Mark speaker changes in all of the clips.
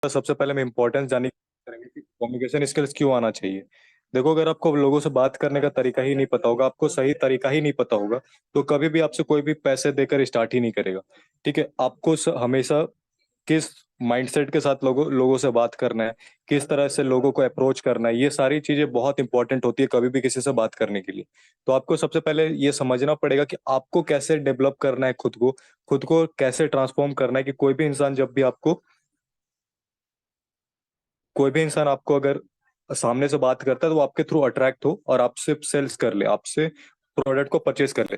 Speaker 1: सबसे पहले हम इम्पोर्टेंस जानने की करेंगे कि कम्युनिकेशन स्किल्स क्यों आना चाहिए। देखो, अगर आपको लोगों से बात करने का तरीका ही नहीं पता होगा, आपको सही तरीका ही नहीं पता होगा, तो कभी भी आपसे कोई भी पैसे देकर स्टार्ट ही नहीं करेगा। ठीक है, आपको हमेशा किस माइंडसेट के साथ लोगों लोगों से बात करना है, किस तरह से लोगों को अप्रोच करना है, ये सारी चीजें बहुत इंपॉर्टेंट होती है कभी भी किसी से बात करने के लिए। तो आपको सबसे पहले ये समझना पड़ेगा कि आपको कैसे डेवलप करना है, खुद को कैसे ट्रांसफॉर्म करना है कि कोई भी इंसान आपको अगर सामने से बात करता है तो वो आपके थ्रू अट्रैक्ट हो और आपसे सेल्स कर ले, आपसे प्रोडक्ट को परचेज कर ले।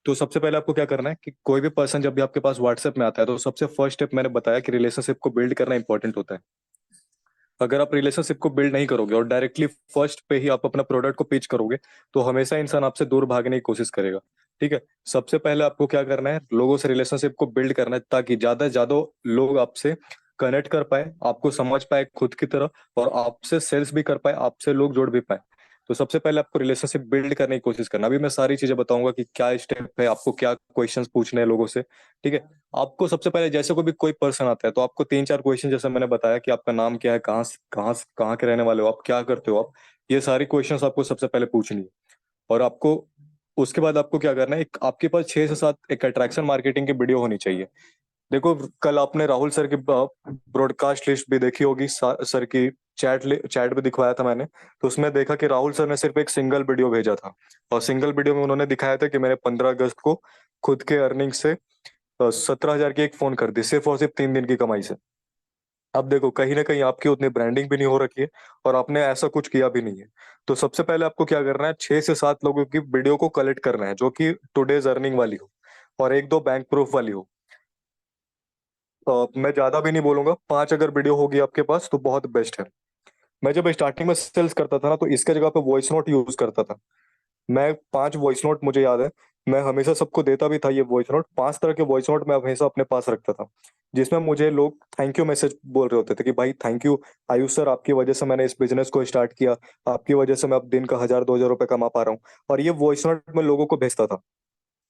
Speaker 1: तो सबसे पहले आपको क्या करना है कि कोई भी पर्सन जब भी आपके पास व्हाट्सएप में आता है तो सबसे फर्स्ट स्टेप मैंने बताया कि रिलेशनशिप को बिल्ड करना इंपॉर्टेंट होता है। अगर आप रिलेशनशिप को बिल्ड नहीं करोगे और डायरेक्टली फर्स्ट पे ही आप अपना प्रोडक्ट को पिच करोगे तो हमेशा इंसान आपसे दूर भागने की कोशिश करेगा। ठीक है, सबसे पहले आपको क्या करना है, लोगों से रिलेशनशिप को बिल्ड करना है ताकि ज्यादा से ज्यादा लोग आपसे कनेक्ट कर पाए, आपको समझ पाए खुद की तरह, और आपसे सेल्स भी कर पाए, आपसे लोग जोड़ भी पाए। तो सबसे पहले आपको रिलेशनशिप बिल्ड करने की कोशिश करना। अभी मैं सारी चीजें बताऊंगा कि क्या स्टेप है, आपको क्या क्वेश्चंस पूछने हैं लोगों से। ठीक है, आपको सबसे पहले जैसे कोई पर्सन आता है तो आपको तीन चार क्वेश्चन, जैसे मैंने बताया कि आपका नाम क्या है, कहाँ के रहने वाले हो, आप क्या करते हो, आप ये सारी क्वेश्चंस आपको सबसे पहले पूछनी है। और आपको उसके बाद आपको क्या करना है, एक आपके पास 6 से 7 एक अट्रैक्शन मार्केटिंग की वीडियो होनी चाहिए। देखो, कल आपने राहुल सर की ब्रॉडकास्ट लिस्ट भी देखी होगी, सर की चैट भी दिखवाया था मैंने। तो उसमें देखा कि राहुल सर ने सिर्फ एक सिंगल वीडियो भेजा था, और सिंगल वीडियो में उन्होंने दिखाया था कि मैंने 15 अगस्त को खुद के अर्निंग से 17,000 की एक फोन कर दी, सिर्फ और सिर्फ 3 दिन की कमाई से। अब देखो, कहीं ना कहीं आपकी उतनी ब्रांडिंग भी नहीं हो रखी है और आपने ऐसा कुछ किया भी नहीं है। तो सबसे पहले आपको क्या करना है, 6 से 7 लोगों की वीडियो को कलेक्ट करना है जो कि टुडेज अर्निंग वाली हो और एक दो बैंक प्रूफ वाली हो। मैं ज्यादा भी नहीं बोलूंगा, 5 अगर वीडियो होगी आपके पास तो बहुत बेस्ट है। मैं जब स्टार्टिंग में सेल्स करता था ना, तो इसके जगह पे वॉइस नोट यूज करता था। मैं 5 वॉइस नोट, मुझे याद है, मैं हमेशा सबको देता भी था। ये वॉइस नोट, 5 तरह के वॉइस नोट मैं हमेशा अपने पास रखता था, जिसमें मुझे लोग थैंक यू मैसेज बोल रहे होते थे कि भाई थैंक यू आयुष सर, आपकी वजह से मैंने इस बिजनेस को स्टार्ट किया, आपकी वजह से मैं अब दिन का 1,000 2,000 रुपए कमा पा रहा हूँ। और ये वॉइस नोट मैं लोगों को भेजता था।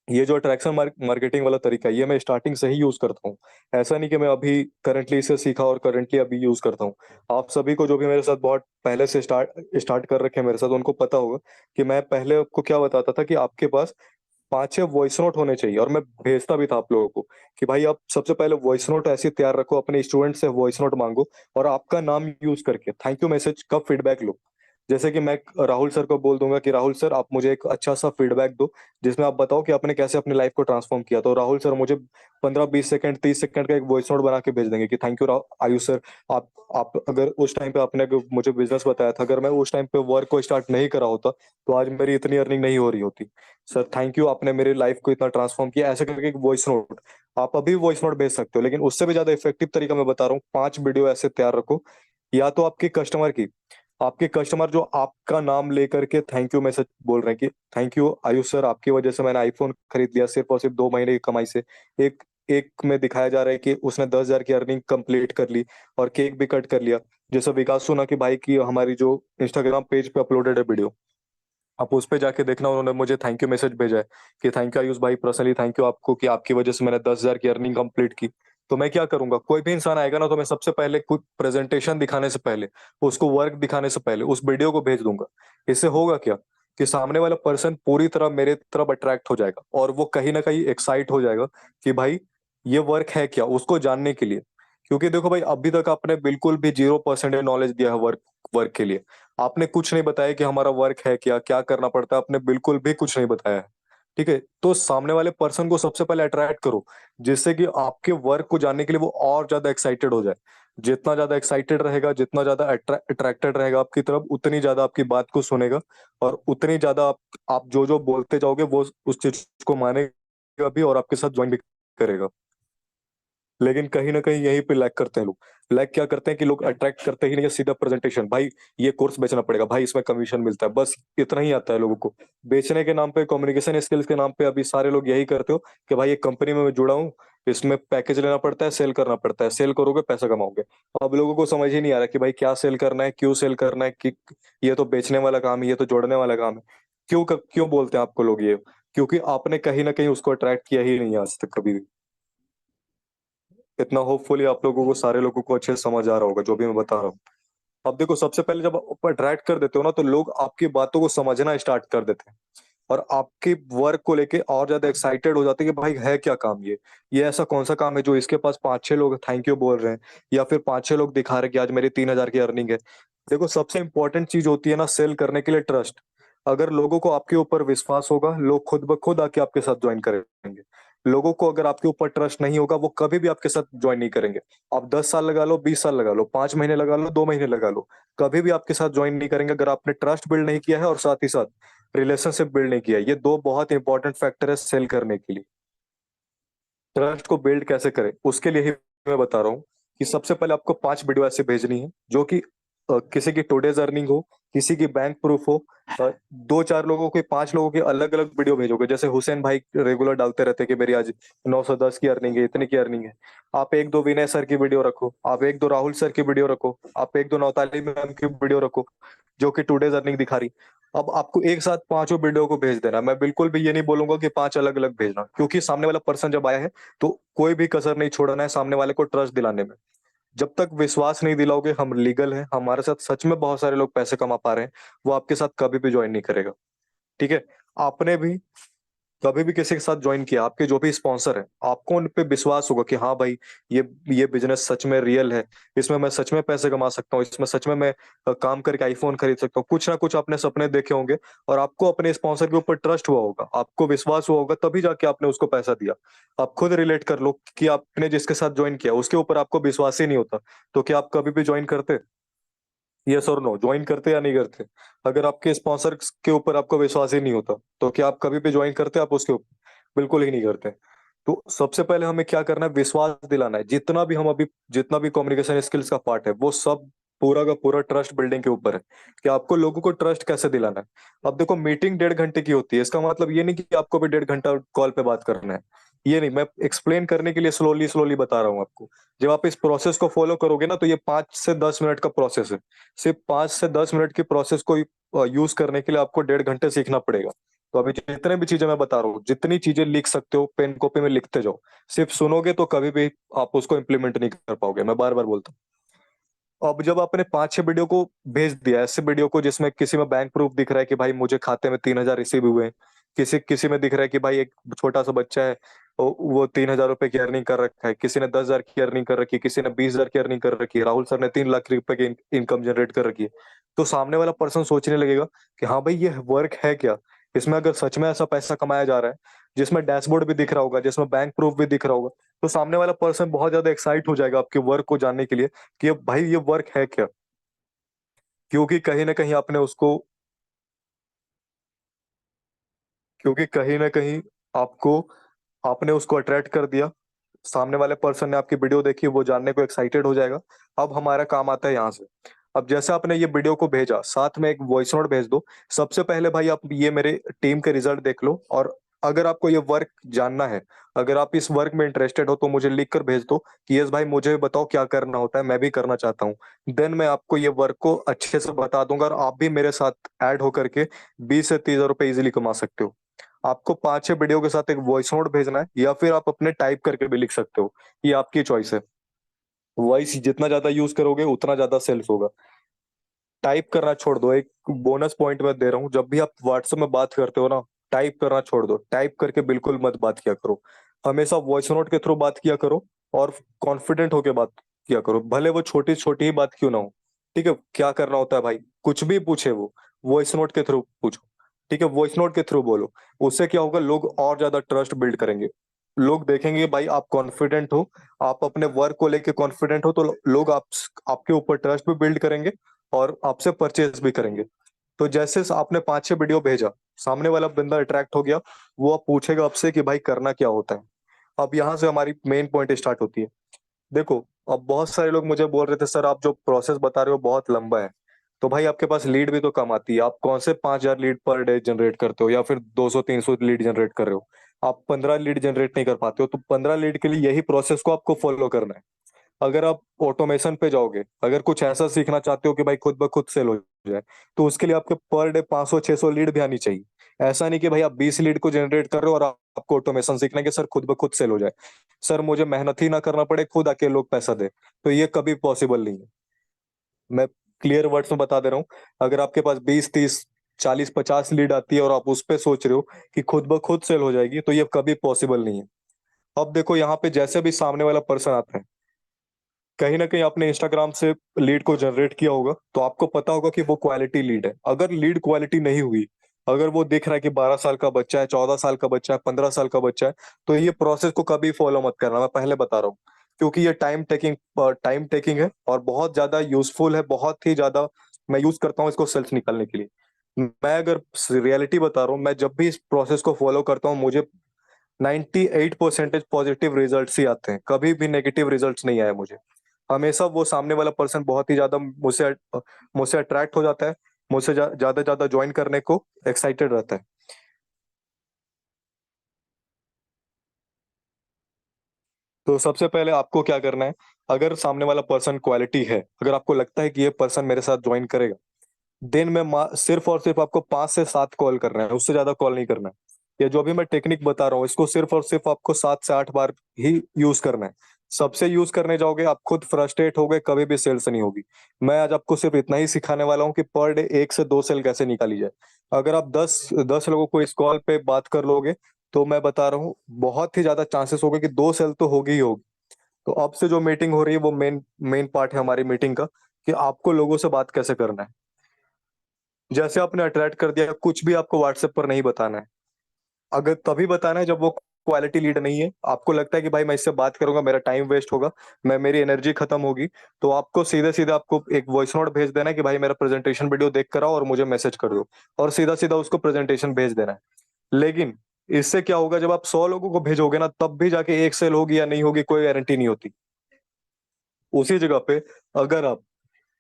Speaker 1: ये जो अट्रैक्शन मार्केटिंग वाला तरीका है, ये मैं स्टार्टिंग से ही यूज करता हूँ। ऐसा नहीं कि मैं अभी करंटली इसे सीखा और करंटली अभी यूज करता हूँ। आप सभी को जो भी मेरे साथ बहुत पहले से स्टार्ट स्टार्ट कर रखे हैं मेरे साथ, उनको पता होगा कि मैं पहले आपको क्या बताता था कि आपके पास 5 6 वॉइस नोट होने चाहिए, और मैं भेजता भी था आप लोगों को कि भाई आप सबसे पहले वॉइस नोट ऐसी तैयार रखो, अपने स्टूडेंट से वॉइस नोट मांगो और आपका नाम यूज करके थैंक यू मैसेज का फीडबैक लो। जैसे कि मैं राहुल सर को बोल दूंगा कि राहुल सर, आप मुझे एक अच्छा सा फीडबैक दो जिसमें आप बताओ कि आपने कैसे अपनी लाइफ को ट्रांसफॉर्म किया। तो राहुल सर मुझे 15 20 सेकंड 30 सेकंड का एक वॉइस नोट बना के भेज देंगे कि थैंक यू आयुष सर, आप अगर उस टाइम पे आपने अगर मुझे बिजनेस बताया था, अगर मैं उस टाइम पे वर्क को स्टार्ट नहीं करा होता तो आज मेरी इतनी अर्निंग नहीं हो रही होती। सर थैंक यू, आपने मेरी लाइफ को इतना ट्रांसफॉर्म किया, ऐसे करके एक वॉइस नोट। आप अभी वॉइस नोट भेज सकते हो, लेकिन उससे भी ज्यादा इफेक्टिव तरीका मैं बता रहा हूँ, 5 वीडियो ऐसे तैयार रखो। या तो आपके कस्टमर जो आपका नाम लेकर के थैंक यू मैसेज बोल रहे हैं कि थैंक यू आयुष सर, आपकी वजह से मैंने आईफोन खरीद लिया सिर्फ और सिर्फ 2 महीने की कमाई से। एक एक में दिखाया जा रहा है कि उसने 10,000 की अर्निंग कंप्लीट कर ली और केक भी कट कर लिया। जैसे विकास सुना कि भाई की हमारी जो इंस्टाग्राम पेज पे अपलोडेड है वीडियो, आप उस पे जाके देखना, उन्होंने मुझे थैंक यू मैसेज भेजा है कि थैंक यू आयुष भाई, पर्सनली थैंक यू आपको कि आपकी वजह से मैंने 10,000 की अर्निंग कंप्लीट की। तो मैं क्या करूंगा, कोई भी इंसान आएगा ना तो मैं सबसे पहले कुछ प्रेजेंटेशन दिखाने से पहले, उसको वर्क दिखाने से पहले उस वीडियो को भेज दूंगा। इससे होगा क्या कि सामने वाला पर्सन पूरी तरह मेरे तरफ अट्रैक्ट हो जाएगा और वो कहीं ना कहीं एक्साइट हो जाएगा कि भाई ये वर्क है क्या, उसको जानने के लिए। क्योंकि देखो भाई, अभी तक आपने बिल्कुल भी 0% नॉलेज दिया है वर्क वर्क के लिए। आपने कुछ नहीं बताया कि हमारा वर्क है क्या, क्या करना पड़ता है, आपने बिल्कुल भी कुछ नहीं बताया है। ठीक है, तो सामने वाले पर्सन को सबसे पहले अट्रैक्ट करो, जिससे कि आपके वर्क को जानने के लिए वो और ज्यादा एक्साइटेड हो जाए। जितना ज्यादा एक्साइटेड रहेगा, जितना ज्यादा अट्रैक्टेड रहेगा आपकी तरफ, उतनी ज्यादा आपकी बात को सुनेगा और उतनी ज्यादा आप जो जो बोलते जाओगे वो उस चीज को मानेगा भी और आपके साथ ज्वाइन भी करेगा। लेकिन कहीं ना कहीं यहीं पे लैग करते हैं लोग। लैग क्या करते हैं कि लोग अट्रैक्ट करते ही नहीं है, सीधा प्रेजेंटेशन, भाई ये कोर्स बेचना पड़ेगा, भाई इसमें कमीशन मिलता है, बस इतना ही आता है लोगों को। बेचने के नाम पे, कम्युनिकेशन स्किल्स के नाम पे अभी सारे लोग यही करते हो कि भाई एक कंपनी में मैं जुड़ा हूँ, इसमें पैकेज लेना पड़ता है, सेल करना पड़ता है, सेल करोगे पैसा कमाओगे। अब लोगों को समझ ही नहीं आ रहा कि भाई क्या सेल करना है, क्यों सेल करना है, कि ये तो बेचने वाला काम है, ये तो जोड़ने वाला काम है। क्यों बोलते हैं आपको लोग ये क्योंकि आपने कहीं ना कहीं उसको अट्रैक्ट किया ही नहीं है आज तक कभी भी। इतना होपफुली आप लोगों को, सारे लोगों को अच्छे से समझ आ रहा होगा जो भी मैं बता रहा हूँ। अब देखो, सबसे पहले जब आप अट्रैक्ट कर देते हो ना, तो लोग आपकी बातों को समझना स्टार्ट कर देते हैं और आपके वर्क को लेके और ज्यादा एक्साइटेड हो जाते हैं कि भाई है क्या काम ये ऐसा कौन सा काम है जो इसके पास पांच छह लोग थैंक यू बोल रहे हैं, या फिर पांच छह लोग दिखा रहे हैं कि आज मेरी 3,000 की अर्निंग है। देखो, सबसे इंपॉर्टेंट चीज होती है ना सेल करने के लिए, ट्रस्ट। अगर लोगों को आपके ऊपर विश्वास होगा, लोग खुद ब खुद आके आपके साथ ज्वाइन करेंगे। लोगों को अगर आपके ऊपर ट्रस्ट नहीं होगा, वो कभी भी आपके साथ ज्वाइन नहीं करेंगे। आप 10 साल लगा लो, 20 साल लगा लो, 5 महीने लगा लो, 2 महीने लगा लो, कभी भी आपके साथ ज्वाइन नहीं करेंगे अगर आपने ट्रस्ट बिल्ड नहीं किया है और साथ ही साथ रिलेशनशिप बिल्ड नहीं किया है। ये दो बहुत इंपॉर्टेंट फैक्टर है सेल करने के लिए। ट्रस्ट को बिल्ड कैसे करें, उसके लिए ही मैं बता रहा हूँ कि सबसे पहले आपको 5 वीडियो ऐसे भेजनी है जो कि किसी की टुडेज अर्निंग हो, किसी की बैंक प्रूफ हो। दो चार लोगों के, 5 लोगों के अलग अलग वीडियो भेजोगे। जैसे हुसैन भाई रेगुलर डालते रहते हैं कि मेरी आज 910 की अर्निंग है, इतनी की अर्निंग है। आप एक दो विनय सर की वीडियो रखो, आप एक दो राहुल सर की वीडियो रखो, आप एक दो नौताली मैम की वीडियो रखो जो कि टुडेज अर्निंग दिखा रही। अब आपको एक साथ पांचों वीडियो को भेज देना। मैं बिल्कुल भी ये नहीं बोलूंगा कि 5 अलग अलग भेजना, क्योंकि सामने वाला पर्सन जब आया है तो कोई भी कसर नहीं छोड़ना है सामने वाले को ट्रस्ट दिलाने में। जब तक विश्वास नहीं दिलाओगे, हम लीगल हैं, हमारे साथ सच में बहुत सारे लोग पैसे कमा पा रहे हैं, वो आपके साथ कभी भी ज्वाइन नहीं करेगा। ठीक है। आपने भी कभी भी किसी के साथ ज्वाइन किया, आपके जो भी स्पॉन्सर है, आपको उन पे विश्वास होगा कि हाँ भाई, ये ये बिजनेस सच में रियल है, इसमें मैं सच में पैसे कमा सकता हूँ, इसमें सच में मैं काम करके आईफोन खरीद सकता हूँ। कुछ ना कुछ आपने सपने देखे होंगे और आपको अपने स्पॉन्सर के ऊपर ट्रस्ट हुआ होगा, आपको विश्वास हुआ होगा, तभी जाके आपने उसको पैसा दिया। आप खुद रिलेट कर लो कि आपने जिसके साथ ज्वाइन किया उसके ऊपर आपको विश्वास ही नहीं होता, तो क्या आप कभी भी ज्वाइन करते? यस और नो, ज्वाइन करते या नहीं करते? अगर आपके स्पॉन्सर के ऊपर आपको विश्वास ही नहीं होता, तो क्या आप कभी भी ज्वाइन करते? आप उसके ऊपर बिल्कुल ही नहीं करते। तो सबसे पहले हमें क्या करना है, विश्वास दिलाना है। जितना भी हम अभी, जितना भी कम्युनिकेशन स्किल्स का पार्ट है, वो सब पूरा का पूरा ट्रस्ट बिल्डिंग के ऊपर है कि आपको लोगों को ट्रस्ट कैसे दिलाना है। अब देखो, मीटिंग 1.5 घंटे की होती है, इसका मतलब ये नहीं कि आपको भी 1.5 घंटा कॉल पे बात करना है। ये नहीं, मैं एक्सप्लेन करने के लिए स्लोली स्लोली बता रहा हूँ आपको। जब आप इस प्रोसेस को फॉलो करोगे ना, तो ये 5 से 10 मिनट का प्रोसेस है। सिर्फ 5 से 10 मिनट की प्रोसेस को यूज करने के लिए आपको 1.5 घंटे सीखना पड़ेगा। तो अभी जितने भी चीजें मैं बता रहा हूँ, जितनी चीजें लिख सकते हो पेन कॉपी में लिखते जाओ। सिर्फ सुनोगे तो कभी भी आप उसको इम्प्लीमेंट नहीं कर पाओगे, मैं बार बार बोलता हूँ। अब जब आपने 5 6 वीडियो को भेज दिया, ऐसे वीडियो को जिसमें किसी में बैंक प्रूफ दिख रहा है कि भाई मुझे खाते में 3,000 रिसीव हुए हैं, किसी किसी में दिख रहा है कि भाई एक छोटा सा बच्चा है, वो 3,000 रुपए की अर्निंग कर रखा है, किसी ने 10,000 की अर्निंग कर रखी है, किसी ने 20,000 की अर्निंग कर रखी है, राहुल सर ने 3 लाख रुपए की इनकम जनरेट कर रखी है। तो सामने वाला पर्सन सोचने लगेगा कि हाँ भाई, ये वर्क है क्या, इसमें अगर सच में ऐसा पैसा कमाया जा रहा है, जिसमें डैशबोर्ड भी दिख रहा होगा, जिसमें बैंक प्रूफ भी दिख रहा होगा, तो सामने वाला पर्सन बहुत ज्यादा एक्साइट हो जाएगा आपके वर्क को जानने के लिए कि भाई ये वर्क है क्या। क्योंकि कहीं ना कहीं आपने उसको क्योंकि कहीं ना कहीं आपको आपने उसको अट्रैक्ट कर दिया। सामने वाले पर्सन ने आपकी वीडियो देखी, वो जानने को एक्साइटेड हो जाएगा। अब हमारा काम आता है यहाँ से। अब जैसे आपने ये वीडियो को भेजा, साथ में एक वॉइस नोट भेज दो। सबसे पहले भाई आप ये मेरे टीम के रिजल्ट देख लो, और अगर आपको ये वर्क जानना है, अगर आप इस वर्क में इंटरेस्टेड हो, तो मुझे लिख कर भेज दो कि यस भाई, मुझे भी बताओ क्या करना होता है, मैं भी करना चाहता हूँ। देन मैं आपको ये वर्क को अच्छे से बता दूंगा और आप भी मेरे साथ ऐड होकर के 20 से 30 हजार रुपए इजिली कमा सकते हो। आपको 5 6 वीडियो के साथ एक वॉइस नोट भेजना है, या फिर आप अपने टाइप करके भी लिख सकते हो, ये आपकी चॉइस है। वॉइस जितना ज्यादा यूज करोगे उतना ज्यादा सेल्स होगा। टाइप करना छोड़ दो। एक बोनस पॉइंट मैं दे रहा हूँ, जब भी आप व्हाट्सएप में बात करते हो ना, टाइप करना छोड़ दो। टाइप करके बिल्कुल मत बात किया करो, हमेशा वॉइस नोट के थ्रू बात किया करो। और कॉन्फिडेंट होके बात किया करो, भले वो छोटी छोटी ही बात क्यों ना हो। ठीक है, क्या करना होता है भाई, कुछ भी पूछे वो वॉइस नोट के थ्रू पूछो। ठीक है, वॉइस नोट के थ्रू बोलो। उससे क्या होगा, लोग और ज्यादा ट्रस्ट बिल्ड करेंगे। लोग देखेंगे भाई आप कॉन्फिडेंट हो, आप अपने वर्क को लेके कॉन्फिडेंट हो, तो लोग आपके ऊपर ट्रस्ट भी बिल्ड करेंगे और आपसे परचेज भी करेंगे। तो जैसे आपने 5 6 वीडियो भेजा, सामने वाला बंदा अट्रैक्ट हो गया, वो अब पूछेगा आपसे कि भाई करना क्या होता है। अब यहाँ से हमारी मेन पॉइंट स्टार्ट होती है। देखो, अब बहुत सारे लोग मुझे बोल रहे थे सर आप जो प्रोसेस बता रहे हो बहुत लंबा है। तो भाई आपके पास लीड भी तो कम आती है, आप कौन से 5,000 लीड पर डे जनरेट करते हो, या फिर 200 300 लीड जनरेट कर रहे हो? आप 15 लीड जनरेट नहीं कर पाते हो, तो 15 लीड के लिए यही प्रोसेस को आपको फॉलो करना है। अगर आप ऑटोमेशन पे जाओगे, अगर कुछ ऐसा सीखना चाहते हो कि भाई खुद ब खुद सेल हो जाए, तो उसके लिए आपके पर डे 500 600 लीड भी आनी चाहिए। ऐसा नहीं कि भाई आप 20 लीड को जनरेट कर रहे हो और आपको ऑटोमेशन सीखना है कि सर खुद ब खुद सेल हो जाए, सर मुझे मेहनत ही ना करना पड़े, खुद आके लोग पैसा दे, तो ये कभी पॉसिबल नहीं है। मैं क्लियर वर्ड्स में बता दे रहा हूँ, अगर आपके पास 20, 30, 40, 50 लीड आती है और आप उस पे सोच रहे हो कि खुद ब खुद सेल हो जाएगी, तो ये कभी पॉसिबल नहीं है। अब देखो यहाँ पे जैसे भी सामने वाला पर्सन आता है, कहीं ना कहीं आपने इंस्टाग्राम से लीड को जनरेट किया होगा, तो आपको पता होगा कि वो क्वालिटी लीड है। अगर लीड क्वालिटी नहीं हुई, अगर वो दिख रहा है कि 12 साल का बच्चा है, 14 साल का बच्चा है, 15 साल का बच्चा है, तो ये प्रोसेस को कभी फॉलो मत करना, मैं पहले बता रहा हूँ। क्योंकि ये टाइम टेकिंग है और बहुत ज्यादा यूजफुल है, बहुत ही ज्यादा। मैं यूज करता हूँ इसको सेल्स निकालने के लिए। मैं अगर रियलिटी बता रहा हूँ, मैं जब भी इस प्रोसेस को फॉलो करता हूँ, मुझे 98% पॉजिटिव रिजल्ट्स ही आते हैं, कभी भी नेगेटिव रिजल्ट्स नहीं आए मुझे। हमेशा वो सामने वाला पर्सन बहुत ही ज्यादा मुझसे अट्रैक्ट हो जाता है, मुझसे ज्यादा ज्यादा ज्वाइन करने को एक्साइटेड रहता है। तो सबसे पहले आपको क्या करना है, अगर सामने वाला पर्सन क्वालिटी है, अगर आपको लगता है कि ये पर्सन मेरे साथ ज्वाइन करेगा, दिन में सिर्फ और सिर्फ आपको 5 से 7 कॉल करना है, उससे ज्यादा कॉल नहीं करना है। ये जो भी मैं टेक्निक बता रहा हूँ, इसको सिर्फ और सिर्फ आपको 7 से 8 बार ही यूज करना है। सबसे यूज करने जाओगे आप खुद फ्रस्ट्रेट हो गए, कभी भी सेल्स नहीं होगी। मैं आज आपको सिर्फ इतना ही सिखाने वाला हूँ कि पर डे 1 से 2 सेल कैसे निकाली जाए। अगर आप 10 10 लोगों को इस कॉल पे बात कर लोगे, तो मैं बता रहा हूँ बहुत ही ज्यादा चांसेस होंगे कि 2 सेल तो होगी ही होगी। तो अब से जो मीटिंग हो रही है, वो मेन मेन पार्ट है हमारी मीटिंग का, कि आपको लोगों से बात कैसे करना है। जैसे आपने अट्रैक्ट कर दिया, कुछ भी आपको व्हाट्सएप पर नहीं बताना है। अगर तभी बताना है जब वो क्वालिटी लीड नहीं है, आपको लगता है कि भाई मैं इससे बात करूंगा मेरा टाइम वेस्ट होगा, मैं मेरी एनर्जी खत्म होगी, तो आपको सीधे सीधे आपको एक वॉइस नोट भेज देना है कि भाई मेरा प्रेजेंटेशन वीडियो देख कर आओ और मुझे मैसेज कर दो, और सीधा सीधा उसको प्रेजेंटेशन भेज देना है। लेकिन इससे क्या होगा, जब आप 100 लोगों को भेजोगे ना, तब भी जाके एक सेल होगी या नहीं होगी कोई गारंटी नहीं होती। उसी जगह पे अगर आप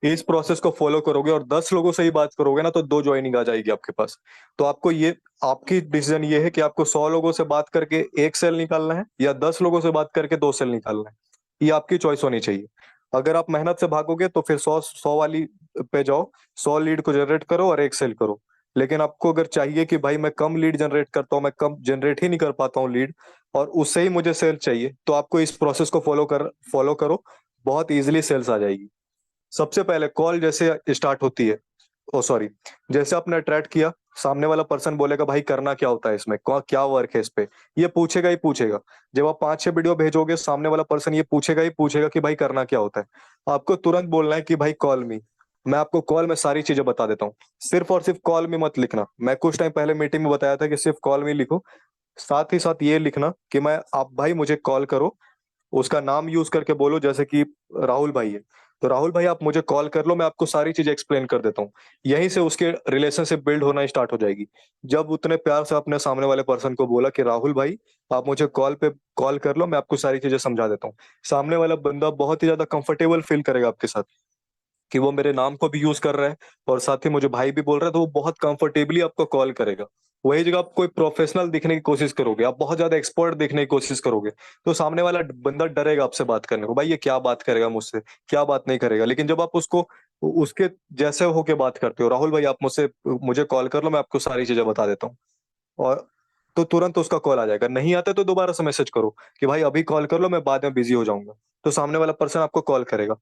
Speaker 1: इस प्रोसेस को फॉलो करोगे और 10 लोगों से ही बात करोगे ना, तो 2 ज्वाइनिंग आ जाएगी आपके पास। तो आपको ये, आपकी डिसीजन ये है कि आपको 100 लोगों से बात करके एक सेल निकालना है या 10 लोगों से बात करके 2 सेल निकालना है। ये आपकी चॉइस होनी चाहिए। अगर आप मेहनत से भागोगे तो फिर 100 100 वाली पे जाओ, 100 लीड को जनरेट करो और एक सेल करो। लेकिन आपको अगर चाहिए कि भाई मैं कम लीड जनरेट करता हूँ, मैं कम जनरेट ही नहीं कर पाता हूँ लीड, और उससे ही मुझे सेल चाहिए, तो आपको इस प्रोसेस को फॉलो करो, बहुत इजीली सेल्स आ जाएगी। सबसे पहले कॉल जैसे स्टार्ट होती है, ओ सॉरी, जैसे आपने अट्रैक्ट किया, सामने वाला पर्सन बोलेगा भाई करना क्या होता है इसमें, क्या वर्क है इस पे, ये पूछेगा ही पूछेगा। जब आप 5 6 वीडियो भेजोगे, सामने वाला पर्सन ये पूछेगा ही पूछेगा कि भाई करना क्या होता है। आपको तुरंत बोलना है कि भाई कॉल मी। मैं आपको कॉल में सारी चीजें बता देता हूँ। सिर्फ और सिर्फ कॉल मी मत लिखना, मैं कुछ टाइम पहले मीटिंग में बताया था कि सिर्फ कॉल मी लिखो। साथ ही साथ ये लिखना कि मैं, आप भाई मुझे कॉल करो, उसका नाम यूज करके बोलो, जैसे कि राहुल भाई है, तो राहुल भाई आप मुझे कॉल कर लो, मैं आपको सारी चीजें एक्सप्लेन कर देता हूँ। यहीं से उसके रिलेशनशिप बिल्ड होना स्टार्ट हो जाएगी। जब उतने प्यार से अपने सामने वाले पर्सन को बोला कि राहुल भाई आप मुझे कॉल पे कॉल कर लो, मैं आपको सारी चीजें समझा देता हूँ, सामने वाला बंदा बहुत ही ज्यादा कंफर्टेबल फील करेगा आपके साथ, कि वो मेरे नाम को भी यूज कर रहा है और साथ ही मुझे भाई भी बोल रहा है, तो वो बहुत कंफर्टेबली आपको कॉल करेगा। वही जगह आप कोई प्रोफेशनल दिखने की कोशिश करोगे, आप बहुत ज्यादा एक्सपर्ट दिखने की कोशिश करोगे, तो सामने वाला बंदा डरेगा आपसे बात करने को, भाई ये क्या बात करेगा मुझसे, क्या बात नहीं करेगा। लेकिन जब आप उसको उसके जैसे होके बात करते हो, राहुल भाई आप मुझे कॉल कर लो, मैं आपको सारी चीजें बता देता हूँ, और तो तुरंत उसका कॉल आ जाएगा। नहीं आता तो दोबारा से मैसेज करो कि भाई अभी कॉल कर लो, मैं बाद में बिजी हो जाऊंगा, तो सामने वाला पर्सन आपको कॉल करेगा।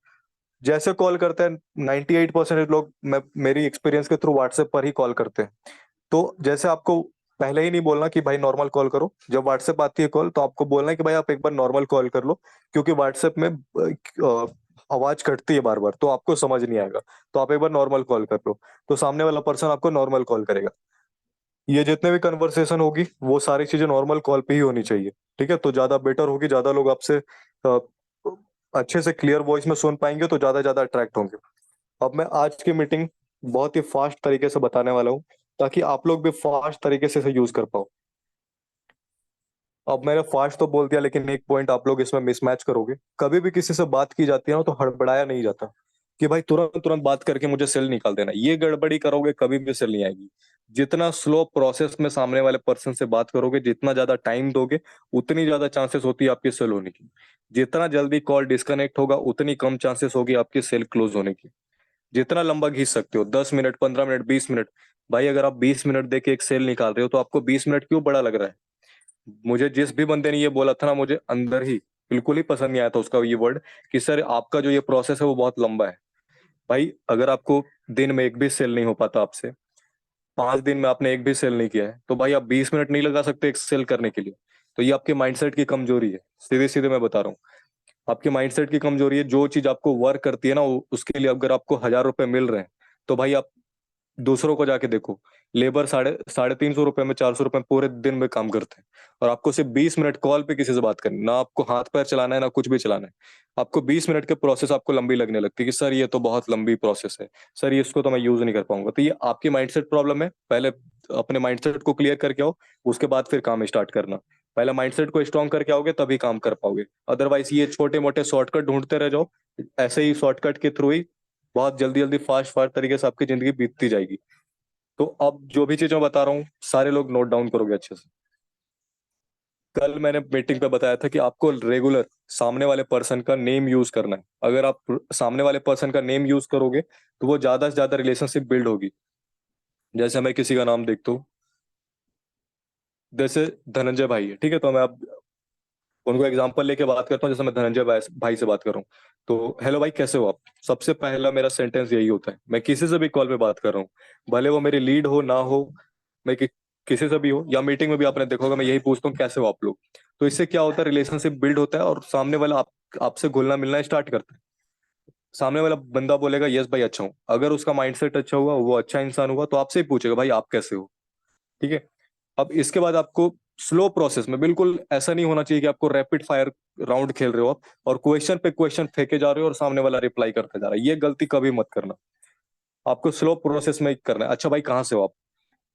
Speaker 1: जैसे कॉल करते हैं 98% लोग, मेरी एक्सपीरियंस के थ्रू व्हाट्सएप पर ही कॉल करते हैं। तो जैसे आपको पहले ही नहीं बोलना कि भाई नॉर्मल कॉल करो, जब व्हाट्सएप आती है कॉल, तो आपको बोलना है कि भाई आप एक बार नॉर्मल कॉल कर लो, क्योंकि व्हाट्सएप में आवाज कटती है बार बार, तो आपको समझ नहीं आएगा, तो आप एक बार नॉर्मल कॉल कर लो, तो सामने वाला पर्सन आपको नॉर्मल कॉल करेगा। ये जितने भी कन्वर्सेशन होगी, वो सारी चीजें नॉर्मल कॉल पे ही होनी चाहिए। ठीक है, तो ज्यादा बेटर होगी, ज्यादा लोग आपसे अच्छे से क्लियर वॉइस में सुन पाएंगे, तो ज्यादा ज्यादा अट्रैक्ट होंगे। अब मैं आज की मीटिंग बहुत ही फास्ट तरीके से बताने वाला हूँ, ताकि आप लोग भी फास्ट तरीके से इसे यूज कर पाओ। अब मैंने फास्ट तो बोल दिया, लेकिन एक पॉइंट आप लोग इसमें मिसमैच करोगे। कभी भी किसी से बात की जाती है ना, तो हड़बड़ाया नहीं जाता कि भाई तुरंत तुरंत बात करके मुझे सेल निकाल देना, ये गड़बड़ी करोगे कभी भी सेल नहीं आएगी। जितना स्लो प्रोसेस में सामने वाले पर्सन से बात करोगे, जितना ज्यादा टाइम दोगे, उतनी ज्यादा चांसेस होती है आपकी सेल होने की। जितना जल्दी कॉल डिस्कनेक्ट होगा, उतनी कम चांसेस होगी आपकी सेल क्लोज होने की। जितना लंबा खींच सकते हो, 10 मिनट, 15 मिनट, 20 मिनट, भाई अगर आप 20 मिनट दे के एक सेल निकाल रहे हो तो आपको 20 मिनट क्यों बड़ा लग रहा है? मुझे जिस भी बंदे ने ये बोला था ना, मुझे अंदर ही बिल्कुल ही पसंद नहीं आया था उसका ये वर्ड, कि सर आपका जो ये प्रोसेस है वो बहुत लंबा है। भाई अगर आपको दिन में एक भी सेल नहीं हो पाता आपसे, 5 दिन में आपने एक भी सेल नहीं किया है, तो भाई आप 20 मिनट नहीं लगा सकते एक सेल करने के लिए। तो ये आपके माइंडसेट की कमजोरी है, सीधे सीधे मैं बता रहा हूँ। आपके माइंडसेट की कमजोरी है। जो चीज आपको वर्क करती है ना, उसके लिए अगर आपको 1,000 रुपए मिल रहे हैं, तो भाई आप दूसरों को जाके देखो। लेबर साढ़े साढ़े 300 रुपए में, 400 रुपए में पूरे दिन में काम करते हैं, और आपको सिर्फ 20 मिनट कॉल पे किसी से बात करनी, ना आपको हाथ पैर चलाना है ना कुछ भी चलाना है। आपको 20 मिनट के प्रोसेस आपको लंबी लगने लगती है कि सर ये तो बहुत लंबी प्रोसेस है, सर ये इसको तो मैं यूज नहीं कर पाऊंगा। तो ये आपकी माइंडसेट प्रॉब्लम है। पहले अपने माइंडसेट को क्लियर करके आओ, उसके बाद फिर काम स्टार्ट करना। पहले माइंडसेट को स्ट्रॉन्ग करके आओगे तभी काम कर पाओगे। अदरवाइज ये छोटे मोटे शॉर्टकट ढूंढते रह जाओ, ऐसे ही शॉर्टकट के थ्रू ही बहुत जल्दी जल्दी फास्ट फास्ट तरीके से आपकी जिंदगी बीतती जाएगी। तो अब जो भी चीज मैं बता रहा हूँ सारे लोग नोट डाउन करोगे अच्छे से। कल मैंने मीटिंग पे बताया था कि आपको रेगुलर सामने वाले पर्सन का नेम यूज करना है। अगर आप सामने वाले पर्सन का नेम यूज करोगे तो वो ज्यादा से ज्यादा रिलेशनशिप बिल्ड होगी। जैसे मैं किसी का नाम देखता हूँ, जैसे धनंजय भाई है, ठीक है, तो मैं अब उनको एग्जांपल लेके बात करता हूँ। जैसे मैं धनंजय भाई भाई से बात कर रहा हूँ, तो हेलो भाई कैसे हो आप, सबसे पहला मेरा सेंटेंस यही होता है। मैं किसी से भी कॉल पे बात कर रहा हूँ, भले वो मेरी लीड हो ना हो, मैं किसी से भी हो, या मीटिंग में भी आपने देखा होगा मैं यही पूछता हूँ कैसे हो आप लोग। तो इससे क्या होता है, रिलेशनशिप बिल्ड होता है और सामने वाला आपसे घुलना मिलना स्टार्ट करता है। सामने वाला बंदा बोलेगा यस भाई अच्छा हूँ, अगर उसका माइंडसेट अच्छा हुआ, वो अच्छा इंसान हुआ, तो आपसे ही पूछेगा भाई आप कैसे हो। ठीक है। अब इसके बाद आपको स्लो प्रोसेस में, बिल्कुल ऐसा नहीं होना चाहिए कि आपको रैपिड फायर राउंड खेल रहे हो आप और क्वेश्चन पे क्वेश्चन फेंके जा रहे हो और सामने वाला रिप्लाई करते जा रहा है, ये गलती कभी मत करना। आपको स्लो प्रोसेस में करना है। अच्छा भाई कहाँ से हो आप,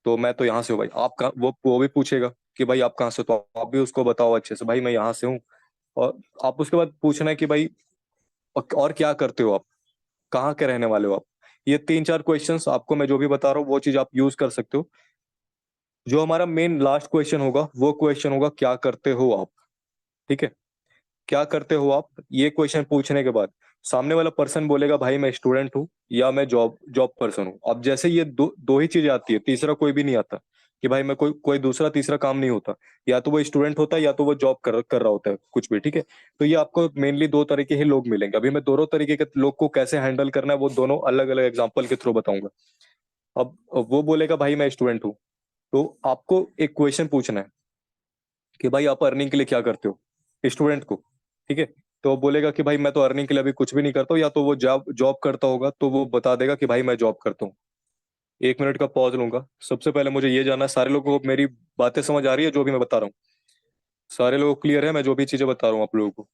Speaker 1: तो मैं तो यहाँ से हूँ भाई। आप कहाँ, वो भी पूछेगा कि भाई आप कहाँ से हो, तो आप भी उसको बताओ अच्छे से, भाई मैं यहाँ से हूँ। और आप उसके बाद पूछना है कि भाई और क्या करते हो आप, कहाँ के रहने वाले हो आप। ये 3 4 क्वेश्चंस आपको मैं जो भी बता रहा हूँ वो चीज आप यूज कर सकते हो। जो हमारा मेन लास्ट क्वेश्चन होगा वो क्वेश्चन होगा क्या करते हो आप। ठीक है। क्या करते हो आप, ये क्वेश्चन पूछने के बाद सामने वाला पर्सन बोलेगा भाई मैं स्टूडेंट हूँ या मैं जॉब जॉब पर्सन हूँ। अब जैसे ये दो दो ही चीजें आती है, तीसरा कोई भी नहीं आता कि भाई मैं कोई कोई दूसरा तीसरा काम नहीं होता। या तो वो स्टूडेंट होता है या तो वो जॉब कर रहा होता है कुछ भी। ठीक है। तो ये आपको मेनली दो तरीके ही लोग मिलेंगे। अभी मैं दोनों तरीके के लोग को कैसे हैंडल करना है वो दोनों अलग अलग एग्जाम्पल के थ्रू बताऊंगा। अब वो बोलेगा भाई मैं स्टूडेंट हूँ, तो आपको एक क्वेश्चन पूछना है कि भाई आप अर्निंग के लिए क्या करते हो, स्टूडेंट को। ठीक है। तो वो बोलेगा कि भाई मैं तो अर्निंग के लिए अभी कुछ भी नहीं करता हूँ, या तो वो जॉब जॉब करता होगा तो वो बता देगा कि भाई मैं जॉब करता हूँ। 1 मिनट का पॉज लूंगा। सबसे पहले मुझे ये जानना है सारे लोगों को मेरी बातें समझ आ रही है जो भी मैं बता रहा हूँ, सारे लोगों को क्लियर है मैं जो भी चीजें बता रहा हूँ आप लोगों को।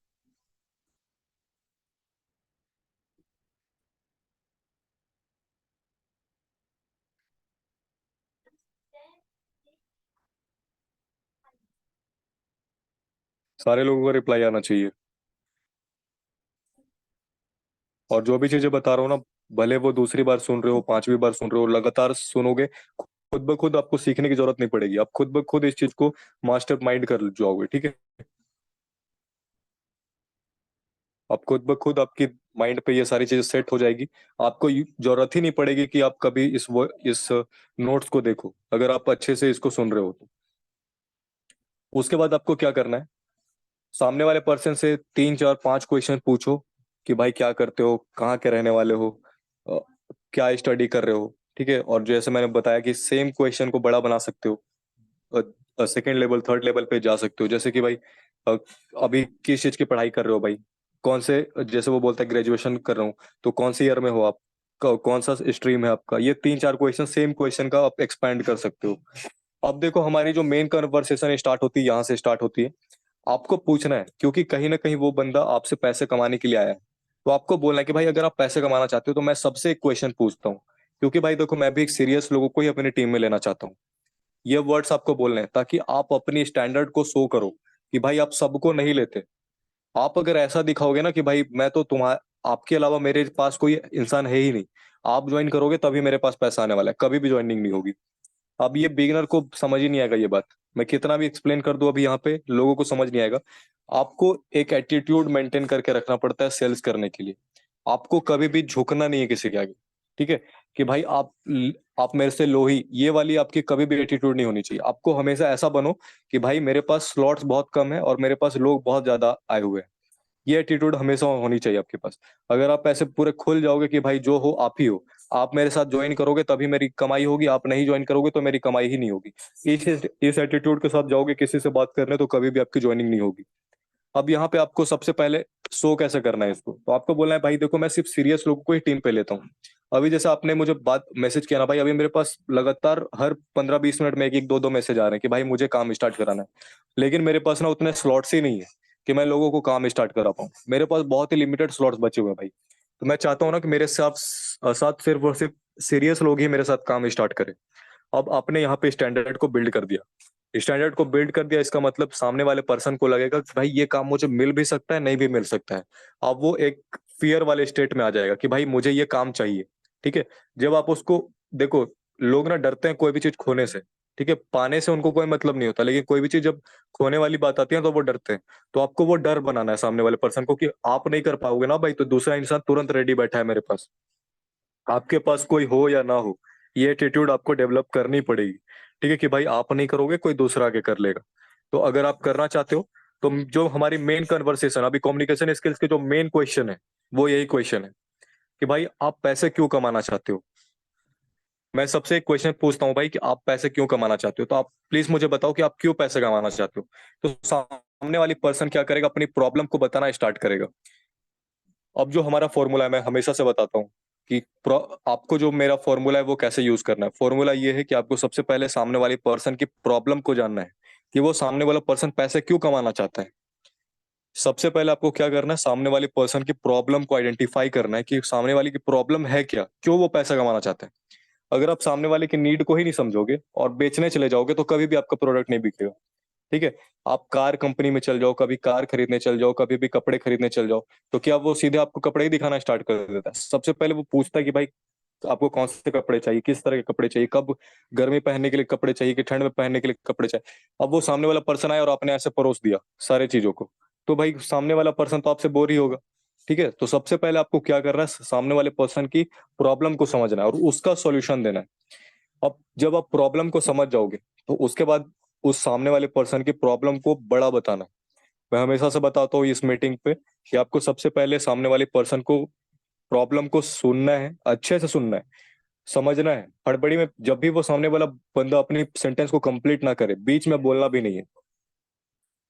Speaker 1: सारे लोगों को रिप्लाई आना चाहिए। और जो भी चीजें बता रहा हूँ ना, भले वो दूसरी बार सुन रहे हो, 5वीं बार सुन रहे हो, लगातार सुनोगे, खुद ब खुद आपको सीखने की जरूरत नहीं पड़ेगी। आप खुद ब खुद इस चीज को मास्टर माइंड कर जाओगे। ठीक है। आप खुद ब खुद आपकी माइंड पे ये सारी चीजें सेट हो जाएगी। आपको जरूरत ही नहीं पड़ेगी कि आप कभी इस नोट्स को देखो, अगर आप अच्छे से इसको सुन रहे हो तो। उसके बाद आपको क्या करना है, सामने वाले पर्सन से 3 4 5 क्वेश्चन पूछो कि भाई क्या करते हो, कहाँ के रहने वाले हो, अ, क्या स्टडी कर रहे हो। ठीक है। और जैसे मैंने बताया कि सेम क्वेश्चन को बड़ा बना सकते हो, सेकेंड लेवल थर्ड लेवल पे जा सकते हो। जैसे कि भाई अ, अभी किस चीज की पढ़ाई कर रहे हो भाई, कौन से, जैसे वो बोलता है ग्रेजुएशन कर रहा हूँ, तो कौन से ईयर में हो आप, कौन सा स्ट्रीम है आपका। ये 3 4 क्वेश्चन सेम क्वेश्चन का आप एक्सपैंड कर सकते हो। अब देखो हमारी जो मेन कन्वर्सेशन स्टार्ट होती है यहाँ से स्टार्ट होती है। आपको पूछना है क्योंकि कहीं ना कहीं वो बंदा आपसे पैसे कमाने के लिए आया है, तो आपको बोलना है कि भाई अगर आप पैसे कमाना चाहते हो तो मैं सबसे एक क्वेश्चन पूछता हूँ, क्योंकि भाई देखो मैं भी एक सीरियस लोगों को ही अपनी टीम में लेना चाहता हूँ। ये वर्ड्स आपको बोलने हैं ताकि आप अपनी स्टैंडर्ड को शो करो कि भाई आप सबको नहीं लेते। आप अगर ऐसा दिखाओगे ना कि भाई मैं तो तुम्हारा, आपके अलावा मेरे पास कोई इंसान है ही नहीं, आप ज्वाइन करोगे तभी मेरे पास पैसा आने वाला है, कभी भी ज्वाइनिंग नहीं होगी। अब ये बिगिनर को समझ ही नहीं आएगा ये बात, मैं कितना भी एक्सप्लेन कर दूं अभी यहाँ पे लोगों को समझ नहीं आएगा। आपको एक एटीट्यूड मेंटेन करके रखना पड़ता है सेल्स करने के लिए। आपको कभी भी झुकना नहीं है किसी के आगे। ठीक है। कि भाई आप मेरे से लो ही, ये वाली आपकी कभी भी एटीट्यूड नहीं होनी चाहिए। आपको हमेशा ऐसा बनो कि भाई मेरे पास स्लॉट्स बहुत कम है और मेरे पास लोग बहुत ज्यादा आए हुए हैं। ये एटीट्यूड हमेशा होनी चाहिए आपके पास। अगर आप ऐसे पूरे खुल जाओगे कि भाई जो हो आप ही हो, आप मेरे साथ ज्वाइन करोगे तभी मेरी कमाई होगी, आप नहीं ज्वाइन करोगे तो मेरी कमाई ही नहीं होगी, इस एटीट्यूड के साथ जाओगे किसी से बात करने तो कभी भी आपकी ज्वाइनिंग नहीं होगी। अब यहाँ पे आपको सबसे पहले शो कैसे करना है इसको, तो आपको बोलना है भाई देखो मैं सिर्फ सीरियस लोगों को ही टीम पे लेता हूँ। अभी जैसे आपने मुझे बात मैसेज किया ना भाई, अभी मेरे पास लगातार हर 15-20 मिनट में एक एक दो दो मैसेज आ रहे हैं कि भाई मुझे काम स्टार्ट कराना है। लेकिन मेरे पास ना उतने स्लॉट्स ही नहीं है कि मैं लोगों को काम स्टार्ट करा पाऊँ। मेरे पास बहुत ही लिमिटेड स्लॉट्स बचे हुए हैं भाई। तो मैं चाहता हूँ ना कि मेरे साथ साथ सिर्फ और सिर्फ सीरियस लोग ही मेरे साथ काम स्टार्ट करें। अब आपने यहाँ पे स्टैंडर्ड को बिल्ड कर दिया, स्टैंडर्ड को बिल्ड कर दिया, इसका मतलब सामने वाले पर्सन को लगेगा कि भाई ये काम मुझे मिल भी सकता है नहीं भी मिल सकता है। अब वो एक फियर वाले स्टेट में आ जाएगा कि भाई मुझे ये काम चाहिए। ठीक है। जब आप उसको देखो, लोग ना डरते हैं कोई भी चीज खोने से। ठीक है, पाने से उनको कोई मतलब नहीं होता, लेकिन कोई भी चीज जब खोने वाली बात आती है तो वो डरते हैं। तो आपको वो डर बनाना है सामने वाले पर्सन को कि आप नहीं कर पाओगे ना भाई, तो दूसरा इंसान तुरंत रेडी बैठा है मेरे पास, आपके पास कोई हो या ना हो। ये एटीट्यूड आपको डेवलप करनी पड़ेगी। ठीक है, कि भाई आप नहीं करोगे कोई दूसरा आगे कर लेगा। तो अगर आप करना चाहते हो तो जो हमारी मेन कन्वर्सेशन अभी कम्युनिकेशन स्किल्स के जो मेन क्वेश्चन है वो यही क्वेश्चन है कि भाई आप पैसे क्यों कमाना चाहते हो। मैं सबसे एक क्वेश्चन पूछता हूँ भाई कि आप पैसे क्यों कमाना चाहते हो, तो आप प्लीज मुझे बताओ कि आप क्यों पैसे कमाना चाहते हो। तो सामने वाली पर्सन क्या करेगा, अपनी प्रॉब्लम को बताना स्टार्ट करेगा। अब जो हमारा फॉर्मूला है, मैं हमेशा से बताता हूँ कि आपको जो मेरा फॉर्मूला है वो कैसे यूज करना है। फॉर्मूला ये है कि आपको सबसे पहले सामने वाले पर्सन की प्रॉब्लम को जानना है कि वो सामने वाला पर्सन पैसे क्यों कमाना चाहता है। सबसे पहले आपको क्या करना है, सामने वाले पर्सन की प्रॉब्लम को आइडेंटिफाई करना है कि सामने वाले की प्रॉब्लम है क्या, क्यों वो पैसा कमाना चाहते हैं। अगर आप सामने वाले की नीड को ही नहीं समझोगे और बेचने चले जाओगे तो कभी भी आपका प्रोडक्ट नहीं बिकेगा। ठीक है। आप कार कंपनी में चल जाओ, कभी कार खरीदने चल जाओ, कभी भी कपड़े खरीदने चल जाओ, तो क्या वो सीधे आपको कपड़े ही दिखाना स्टार्ट कर देता है। सबसे पहले वो पूछता है कि भाई आपको कौन से कपड़े चाहिए, किस तरह के कपड़े चाहिए, कब गर्मी पहनने के लिए कपड़े चाहिए कि ठंड में पहनने के लिए कपड़े चाहिए। अब वो सामने वाला पर्सन आया और आपने ऐसे परोस दिया सारे चीजों को, तो भाई सामने वाला पर्सन तो आपसे बोर ही होगा। ठीक है, तो सबसे पहले आपको क्या करना है, सामने वाले पर्सन की प्रॉब्लम को समझना है और उसका सॉल्यूशन देना है। अब जब आप प्रॉब्लम को समझ जाओगे तो उसके बाद उस सामने वाले पर्सन की प्रॉब्लम को बड़ा बताना है। मैं हमेशा से बताता हूँ इस मीटिंग पे कि आपको सबसे पहले सामने वाले पर्सन को प्रॉब्लम को सुनना है, अच्छे से सुनना है, समझना है। हड़बड़ी में जब भी वो सामने वाला बंदा अपनी सेंटेंस को कंप्लीट ना करे, बीच में बोलना भी नहीं है।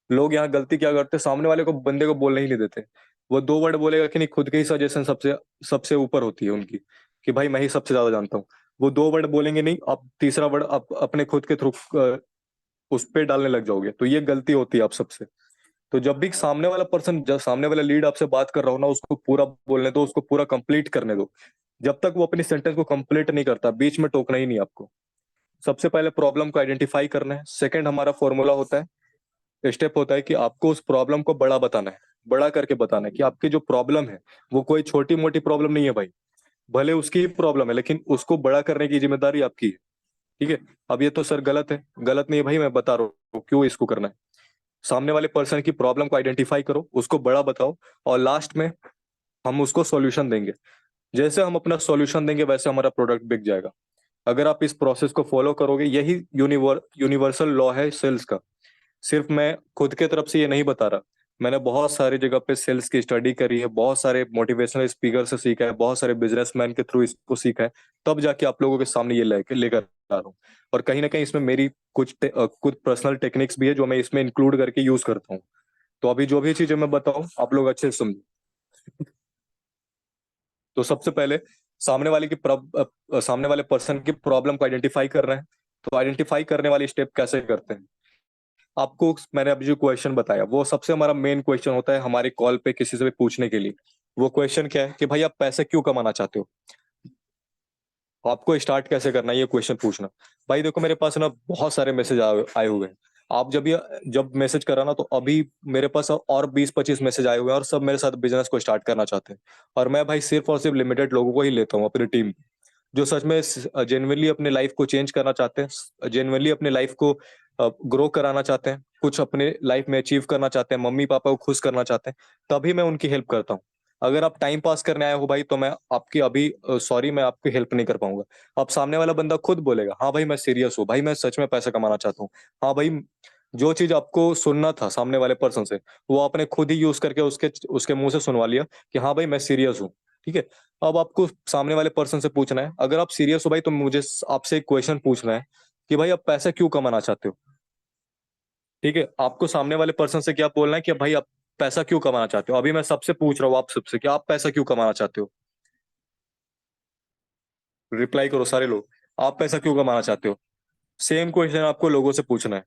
Speaker 1: लोग यहाँ गलती क्या करते हैं, सामने वाले को बंदे को बोलने ही नहीं देते। वो दो वर्ड बोलेगा कि नहीं, खुद की ही सजेशन सबसे सबसे ऊपर होती है उनकी, कि भाई मैं ही सबसे ज्यादा जानता हूँ। वो दो वर्ड बोलेंगे नहीं, आप तीसरा वर्ड आप अपने खुद के थ्रू उस पे डालने लग जाओगे, तो ये गलती होती है आप सबसे। तो जब भी सामने वाला पर्सन, जब सामने वाला लीड आपसे बात कर रहा हो ना, उसको पूरा बोलने दो, उसको पूरा कंप्लीट करने दो। जब तक वो अपनी सेंटेंस को कंप्लीट नहीं करता, बीच में टोकना ही नहीं आपको। सबसे पहले प्रॉब्लम को आइडेंटिफाई करना है। सेकंड हमारा फॉर्मूला होता है, स्टेप होता है कि आपको उस प्रॉब्लम को बड़ा बताना है, बड़ा करके बताना है कि आपकी जो प्रॉब्लम है वो कोई छोटी मोटी प्रॉब्लम नहीं है भाई। भले उसकी ही प्रॉब्लम है लेकिन उसको बड़ा करने की जिम्मेदारी आपकी है। ठीक है। अब ये तो सर गलत है, गलत नहीं है भाई, मैं बता रहा हूँ क्यों इसको करना है। सामने वाले पर्सन की प्रॉब्लम को आइडेंटिफाई करो, उसको बड़ा बताओ, और लास्ट में हम उसको सॉल्यूशन देंगे। जैसे हम अपना सॉल्यूशन देंगे वैसे हमारा प्रोडक्ट बिक जाएगा। अगर आप इस प्रोसेस को फॉलो करोगे, यही यूनिवर्सल लॉ है सेल्स का। सिर्फ मैं खुद के तरफ से ये नहीं बता रहा, मैंने बहुत सारी जगह पे सेल्स की स्टडी करी है, बहुत सारे मोटिवेशनल स्पीकर से सीखा है, बहुत सारे बिजनेसमैन के थ्रू इसको सीखा है, तब जाके आप लोगों के सामने ये लेकर लेकर आ रहा हूँ। और कहीं ना कहीं इसमें मेरी कुछ पर्सनल टेक्निक्स भी है जो मैं इसमें इंक्लूड करके यूज करता हूँ। तो अभी जो भी चीजें मैं बताऊं आप लोग अच्छे से समझो। तो सबसे पहले सामने वाले की सामने वाले पर्सन की प्रॉब्लम को आइडेंटिफाई कर रहे हैं। तो आइडेंटिफाई करने वाली स्टेप कैसे करते हैं, आपको मैंने अभी जो क्वेश्चन बताया वो सबसे हमारा मेन क्वेश्चन होता है हमारे कॉल पे किसी से भी पूछने के लिए। वो क्वेश्चन क्या है कि भाई आप पैसे क्यों कमाना चाहते हो, आपको स्टार्ट कैसे करना है, ये क्वेश्चन पूछना। भाई देखो मेरे पास ना बहुत सारे मैसेज आए हुए हैं। आप जब मैसेज करा ना, तो अभी मेरे पास और 20-25 मैसेज आए हुए हैं और सब मेरे साथ बिजनेस को स्टार्ट करना चाहते हैं। और मैं भाई सिर्फ और सिर्फ लिमिटेड लोगों को ही लेता हूँ अपनी टीम, जो सच में जेन्युइनली अपने लाइफ को चेंज करना चाहते हैं, जेन्युइनली अपने लाइफ को ग्रो कराना चाहते हैं, कुछ अपने लाइफ में अचीव करना चाहते हैं, मम्मी पापा को खुश करना चाहते हैं, तभी मैं उनकी हेल्प करता हूँ। अगर आप टाइम पास करने आए हो भाई तो मैं आपकी अभी सॉरी, मैं आपकी हेल्प नहीं कर पाऊंगा। अब सामने वाला बंदा खुद बोलेगा हाँ भाई मैं सीरियस हूँ, भाई मैं सच में पैसा कमाना चाहता हूँ। हाँ भाई, जो चीज आपको सुनना था सामने वाले पर्सन से, वो आपने खुद ही यूज करके उसके उसके मुंह से सुनवा लिया कि हाँ भाई मैं सीरियस हूँ। ठीक है। अब आपको सामने वाले पर्सन से पूछना है, अगर आप सीरियस हो भाई तो मुझे आपसे एक क्वेश्चन पूछना है कि भाई आप पैसा क्यों कमाना चाहते हो। ठीक है, आपको सामने वाले पर्सन से क्या बोलना है कि भाई आप पैसा क्यों कमाना चाहते हो। अभी मैं सबसे पूछ रहा हूँ आप सबसे कि आप पैसा क्यों कमाना चाहते हो। रिप्लाई करो सारे लोग, आप पैसा क्यों कमाना चाहते हो। सेम क्वेश्चन आपको लोगों से पूछना है।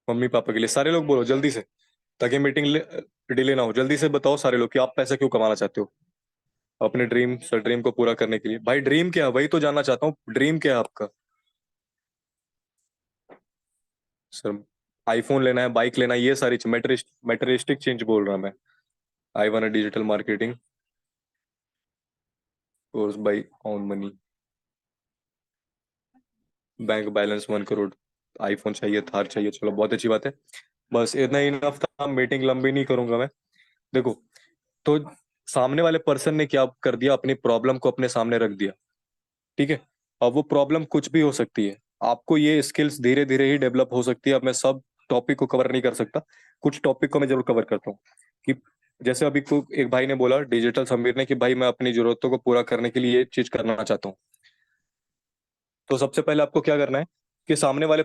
Speaker 1: मम्मी पापा के लिए सारे लोग बोलो जल्दी से, ताकि मीटिंग डिले ना हो। जल्दी से बताओ सारे लोग कि आप पैसा क्यों कमाना चाहते हो अपने ड्रीम को पूरा करने के लिए। भाई ड्रीम क्या है वही तो जानना चाहता हूँ, ड्रीम क्या है आपका। सर, आईफोन लेना है, बाइक लेना है, ये सारी मेटरिस्टिक चेंज बोल रहा मैं। I want digital marketing course by on money, bank balance 1 crore, iPhone चाहिए, थार चाहिए, चलो बहुत अच्छी बात है। बस इतना ही इनफ था, मीटिंग लंबी नहीं करूंगा मैं। देखो, तो सामने वाले पर्सन ने क्या कर दिया, अपनी प्रॉब्लम को अपने सामने रख दिया। ठीक है। अब वो प्रॉब्लम कुछ भी हो सकती है, आपको ये स्किल्स धीरे धीरे ही डेवलप हो सकती है। अब मैं सब टॉपिक को कवर नहीं कर सकता, कुछ टॉपिक को मैं जरूर कवर करता हूँ। कि जैसे अभी को एक भाई ने बोला, डिजिटल समीर ने, कि भाई मैं अपनी जरूरतों को पूरा करने के लिए ये चीज करना चाहता हूँ। तो सबसे पहले आपको क्या करना है कि सामने वाले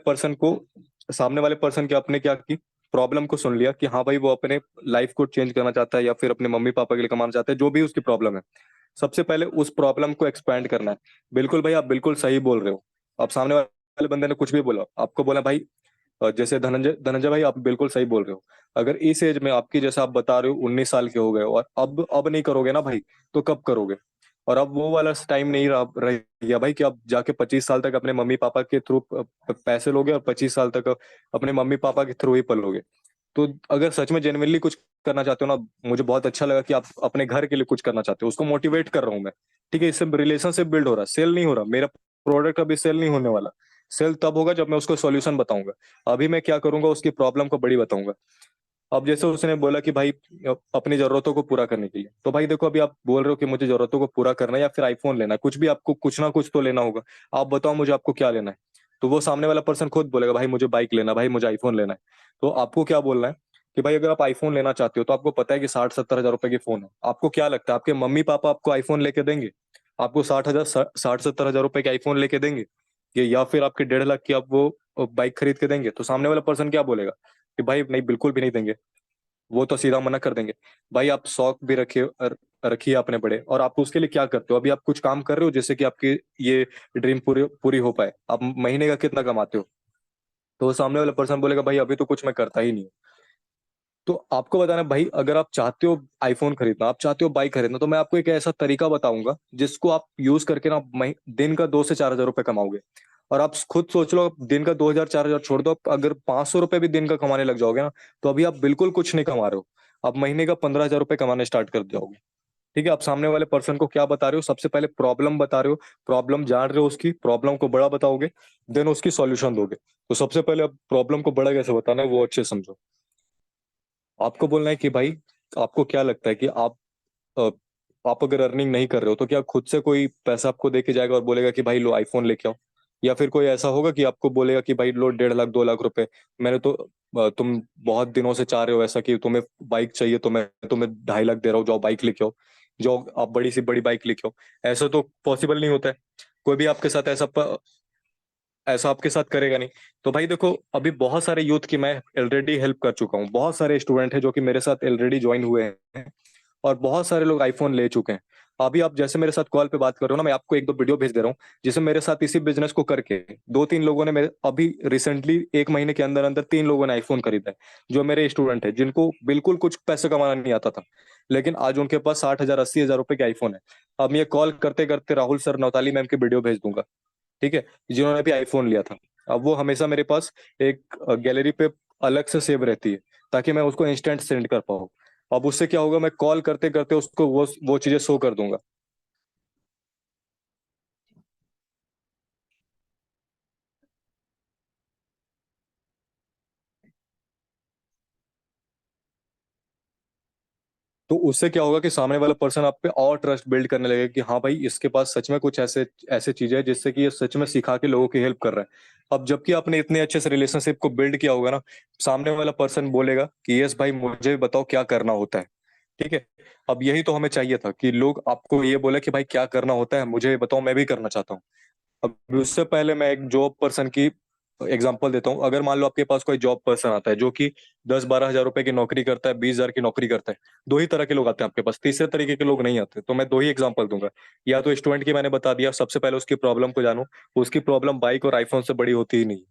Speaker 1: पर्सन के अपने क्या की प्रॉब्लम को सुन लिया कि हाँ भाई वो अपने लाइफ को चेंज करना चाहता है या फिर अपने मम्मी पापा के लिए कमाना चाहता है, जो भी उसकी प्रॉब्लम है। सबसे पहले उस प्रॉब्लम को एक्सपैंड करना है। बिल्कुल भाई, आप बिल्कुल सही बोल रहे हो। आप सामने वाले बंदे ने कुछ भी बोला, आपको बोला भाई जैसे धनंजय धनंजय भाई आप बिल्कुल सही बोल रहे हो। अगर इस एज में आपकी, जैसा आप बता रहे हो, 19 साल के हो गए और अब नहीं करोगे ना भाई, तो कब करोगे। और अब वो वाला टाइम नहीं रह गया भाई कि आप जाके 25 साल तक अपने मम्मी पापा के थ्रू पैसे लोगे और 25 साल तक अपने मम्मी पापा के थ्रू ही पलोगे। तो अगर सच में जेनुइनली कुछ करना चाहते हो ना, मुझे बहुत अच्छा लगा कि आप अपने घर के लिए कुछ करना चाहते हो, उसको मोटिवेट कर रहा हूँ मैं। ठीक है, इससे रिलेशनशिप बिल्ड हो रहा है, सेल नहीं हो रहा मेरा प्रोडक्ट, अभी सेल नहीं होने वाला। सेल तब होगा जब मैं उसको सॉल्यूशन बताऊंगा। अभी मैं क्या करूंगा, उसकी प्रॉब्लम को बड़ी बताऊंगा। अब जैसे उसने बोला कि भाई अपनी जरूरतों को पूरा करने के लिए, तो भाई देखो, अभी आप बोल रहे हो कि मुझे जरूरतों को पूरा करना है या फिर आईफोन लेना है, कुछ भी आपको कुछ ना कुछ तो लेना होगा। आप बताओ मुझे आपको क्या लेना है। तो वो सामने वाला पर्सन खुद बोलेगा भाई मुझे बाइक लेना है, भाई मुझे आईफोन लेना है। तो आपको क्या बोलना है कि भाई अगर आप आईफोन लेना चाहते हो तो आपको पता है कि 60-70 हजार रुपए की फोन है, आपको क्या लगता है आपके मम्मी पापा आपको आईफोन लेके देंगे। आपको 60-70 हजार रुपए के आईफोन लेके देंगे, या फिर आपके 1.5 लाख की आप वो बाइक खरीद के देंगे। तो सामने वाला पर्सन क्या बोलेगा कि भाई नहीं, बिल्कुल भी नहीं देंगे। वो तो सीधा मना कर देंगे। भाई आप शौक भी रखिए अपने बड़े, और आप उसके लिए क्या करते हो, अभी आप कुछ काम कर रहे हो जिससे कि आपकी ये ड्रीम पूरी पूरी हो पाए। आप महीने का कितना कमाते हो। तो वो सामने वाला पर्सन बोलेगा भाई अभी तो कुछ मैं करता ही नहीं हूँ। तो आपको बताना भाई, अगर आप चाहते हो आईफोन खरीदना, आप चाहते हो बाइक खरीदना, तो मैं आपको एक ऐसा तरीका बताऊंगा जिसको आप यूज करके ना दिन का 2 से 4 हजार रुपए कमाओगे। और आप खुद सोच लो, आप दिन का 2 हजार 4 हजार छोड़ दो, आप अगर 500 रुपए भी दिन का कमाने लग जाओगे ना, तो अभी आप बिल्कुल कुछ नहीं कमा रहे हो। आप महीने का 15 हजार रुपए कमाने स्टार्ट कर जाओगे। ठीक है, आप सामने वाले पर्सन को क्या बता रहे हो, सबसे पहले प्रॉब्लम बता रहे हो, प्रॉब्लम जान रहे हो, उसकी प्रॉब्लम को बड़ा बताओगे, देन उसकी सॉल्यूशन दोगे। तो सबसे पहले आप प्रॉब्लम को बड़ा कैसे बताना है वो अच्छे समझो। आपको बोलना है कि भाई आपको क्या लगता है कि अ, आप अगर अर्निंग नहीं कर रहे हो तो क्या खुद से कोई पैसा आपको दे के जाएगा और बोलेगा कि भाई लो आईफोन लेके आओ। या फिर कोई ऐसा होगा कि आपको बोलेगा कि भाई लो 1.5 लाख 2 लाख रुपए, मैंने तो तुम बहुत दिनों से चाह रहे हो ऐसा कि तुम्हें बाइक चाहिए, तो मैं तुम्हें 2.5 लाख दे रहा हूँ, जाओ बाइक लेके आओ, जाओ आप बड़ी सी बड़ी बाइक लेके आओ। ऐसा तो पॉसिबल नहीं होता है। कोई भी आपके साथ ऐसा आपके साथ करेगा नहीं। तो भाई देखो, अभी बहुत सारे यूथ की मैं ऑलरेडी हेल्प कर चुका हूँ, बहुत सारे स्टूडेंट हैं जो कि मेरे साथ ऑलरेडी ज्वाइन हुए हैं, और बहुत सारे लोग आईफोन ले चुके हैं। अभी आप जैसे मेरे साथ कॉल पे बात कर रहे हो ना, मैं आपको 1-2 वीडियो भेज दे रहा हूँ, जिसमें मेरे साथ इसी बिजनेस को करके 2-3 लोगों ने, मेरे अभी रिसेंटली 1 महीने के अंदर अंदर 3 लोगों ने आईफोन खरीदा है, जो मेरे स्टूडेंट है, जिनको बिल्कुल कुछ पैसे कमाना नहीं आता था, लेकिन आज उनके पास 60 हजार 80 हजार रुपए के आईफोन है। अब मैं ये कॉल करते करते राहुल सर, नौताली मैम की वीडियो भेज दूंगा। ठीक है, जिन्होंने भी आईफोन लिया था। अब वो हमेशा मेरे पास एक गैलरी पे अलग से सेव रहती है, ताकि मैं उसको इंस्टेंट सेंड कर पाऊँ। अब उससे क्या होगा, मैं कॉल करते करते उसको वो चीजें शो कर दूंगा। तो उससे क्या होगा कि सामने वाला पर्सन आप पे और ट्रस्ट बिल्ड करने लगेगा कि हाँ भाई इसके पास सच में कुछ ऐसे ऐसे चीजें है जिससे कि ये सच में सिखा के लोगों की हेल्प कर रहा है। अब जबकि आपने इतने अच्छे से रिलेशनशिप को बिल्ड किया होगा ना, सामने वाला पर्सन बोलेगा कि यस भाई मुझे भी बताओ क्या करना होता है। ठीक है। अब यही तो हमें चाहिए था कि लोग आपको ये बोले कि भाई क्या करना होता है मुझे बताओ, मैं भी करना चाहता हूँ। अब उससे पहले मैं एक जॉब पर्सन की एग्जांपल देता हूँ। अगर मान लो आपके पास कोई जॉब पर्सन आता है जो कि 10-12 हजार रुपए की नौकरी करता है, 20 हजार की नौकरी करता है। दो ही तरह के लोग आते हैं आपके पास, तीसरे तरीके के लोग नहीं आते। तो मैं दो ही एग्जांपल दूंगा। या तो स्टूडेंट की मैंने बता दिया, सबसे पहले उसकी प्रॉब्लम को जानो। उसकी प्रॉब्लम बाइक और आईफोन से बड़ी होती ही नहीं।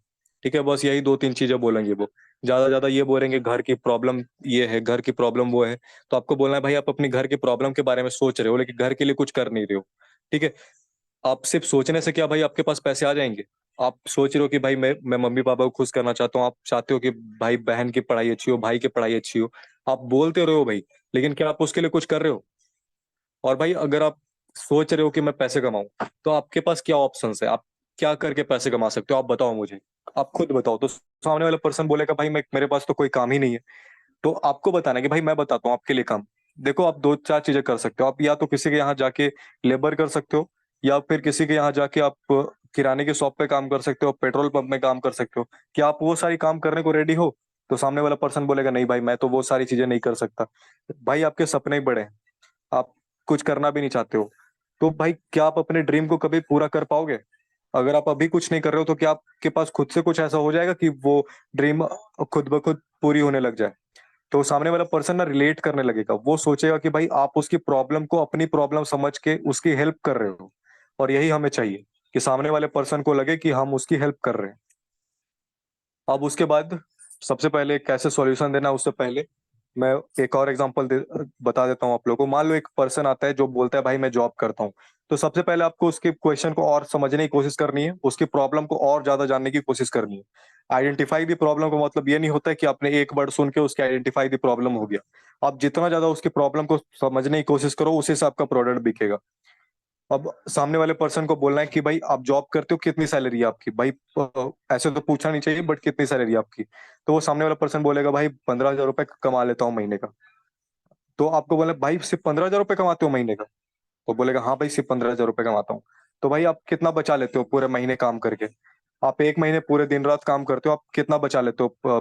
Speaker 1: ठीक है, बस यही 2-3 चीजें बोलेंगे वो। ज्यादा ज्यादा ये बोलेंगे घर की प्रॉब्लम ये है, घर की प्रॉब्लम वो है। तो आपको बोलना है भाई आप अपनी घर की प्रॉब्लम के बारे में सोच रहे हो लेकिन घर के लिए कुछ कर नहीं रहे हो। ठीक है। आप सिर्फ सोचने से क्या भाई आपके पास पैसे आ जाएंगे? आप सोच रहे हो कि भाई मैं मम्मी पापा को खुश करना चाहता हूँ, आप चाहते हो कि भाई बहन की पढ़ाई अच्छी हो, भाई की पढ़ाई अच्छी हो। आप बोलते रहे हो भाई, लेकिन क्या आप उसके लिए कुछ कर रहे हो? और भाई अगर आप सोच रहे हो कि मैं पैसे कमाऊं, तो आपके पास क्या ऑप्शंस है? आप क्या करके पैसे कमा सकते हो? आप बताओ मुझे। आप खुद बताओ। तो सामने वाला पर्सन बोलेगा भाई मैं मेरे पास तो कोई काम ही नहीं है। तो आपको बताना है कि भाई मैं बताता हूँ आपके लिए काम। देखो आप 2-4 चीजें कर सकते हो। आप या तो किसी के यहाँ जाके लेबर कर सकते हो, या फिर किसी के यहाँ जाके आप किराने की शॉप पे काम कर सकते हो, पेट्रोल पंप में काम कर सकते हो। क्या आप वो सारी काम करने को रेडी हो? तो सामने वाला पर्सन बोलेगा नहीं भाई मैं तो वो सारी चीजें नहीं कर सकता। भाई आपके सपने ही बड़े हैं, आप कुछ करना भी नहीं चाहते हो। तो भाई क्या आप अपने ड्रीम को कभी पूरा कर पाओगे? अगर आप अभी कुछ नहीं कर रहे हो तो क्या आपके पास खुद से कुछ ऐसा हो जाएगा कि वो ड्रीम खुद ब खुद पूरी होने लग जाए? तो सामने वाला पर्सन ना रिलेट करने लगेगा, वो सोचेगा कि भाई आप उसकी प्रॉब्लम को अपनी प्रॉब्लम समझ के उसकी हेल्प कर रहे हो। और यही हमें चाहिए कि सामने वाले पर्सन को लगे कि हम उसकी हेल्प कर रहे हैं। अब उसके बाद सबसे पहले कैसे सॉल्यूशन देना, उससे पहले मैं एक और एग्जांपल बता देता हूँ आप लोगों को। मान लो एक पर्सन आता है जो बोलता है भाई मैं जॉब करता हूँ। तो सबसे पहले आपको उसके क्वेश्चन को और समझने की कोशिश करनी है, उसकी प्रॉब्लम को और ज्यादा जानने की कोशिश करनी है। आइडेंटिफाई दी प्रॉब्लम का मतलब ये नहीं होता है कि आपने एक वर्ड सुन के उसकी आइडेंटिफाई दी प्रॉब्लम हो गया। आप जितना ज्यादा उसकी प्रॉब्लम को समझने की कोशिश करो उसी से आपका प्रोडक्ट बिकेगा। अब सामने वाले पर्सन को बोलना है कि भाई आप जॉब करते हो, कितनी सैलरी है आपकी भाई? ऐसे तो पूछना नहीं चाहिए, बट कितनी सैलरी है आपकी? तो वो सामने वाला पर्सन बोलेगा भाई 15 हजार रुपए कमा लेता हूँ महीने का। तो आपको बोले भाई सिर्फ 15 हजार रुपए कमाते हो महीने का? तो बोलेगा हाँ भाई सिर्फ 15 हजार रुपए कमाता हूँ। तो भाई आप कितना बचा लेते हो पूरे महीने काम करके? आप एक महीने पूरे दिन रात काम करते हो, आप कितना बचा लेते हो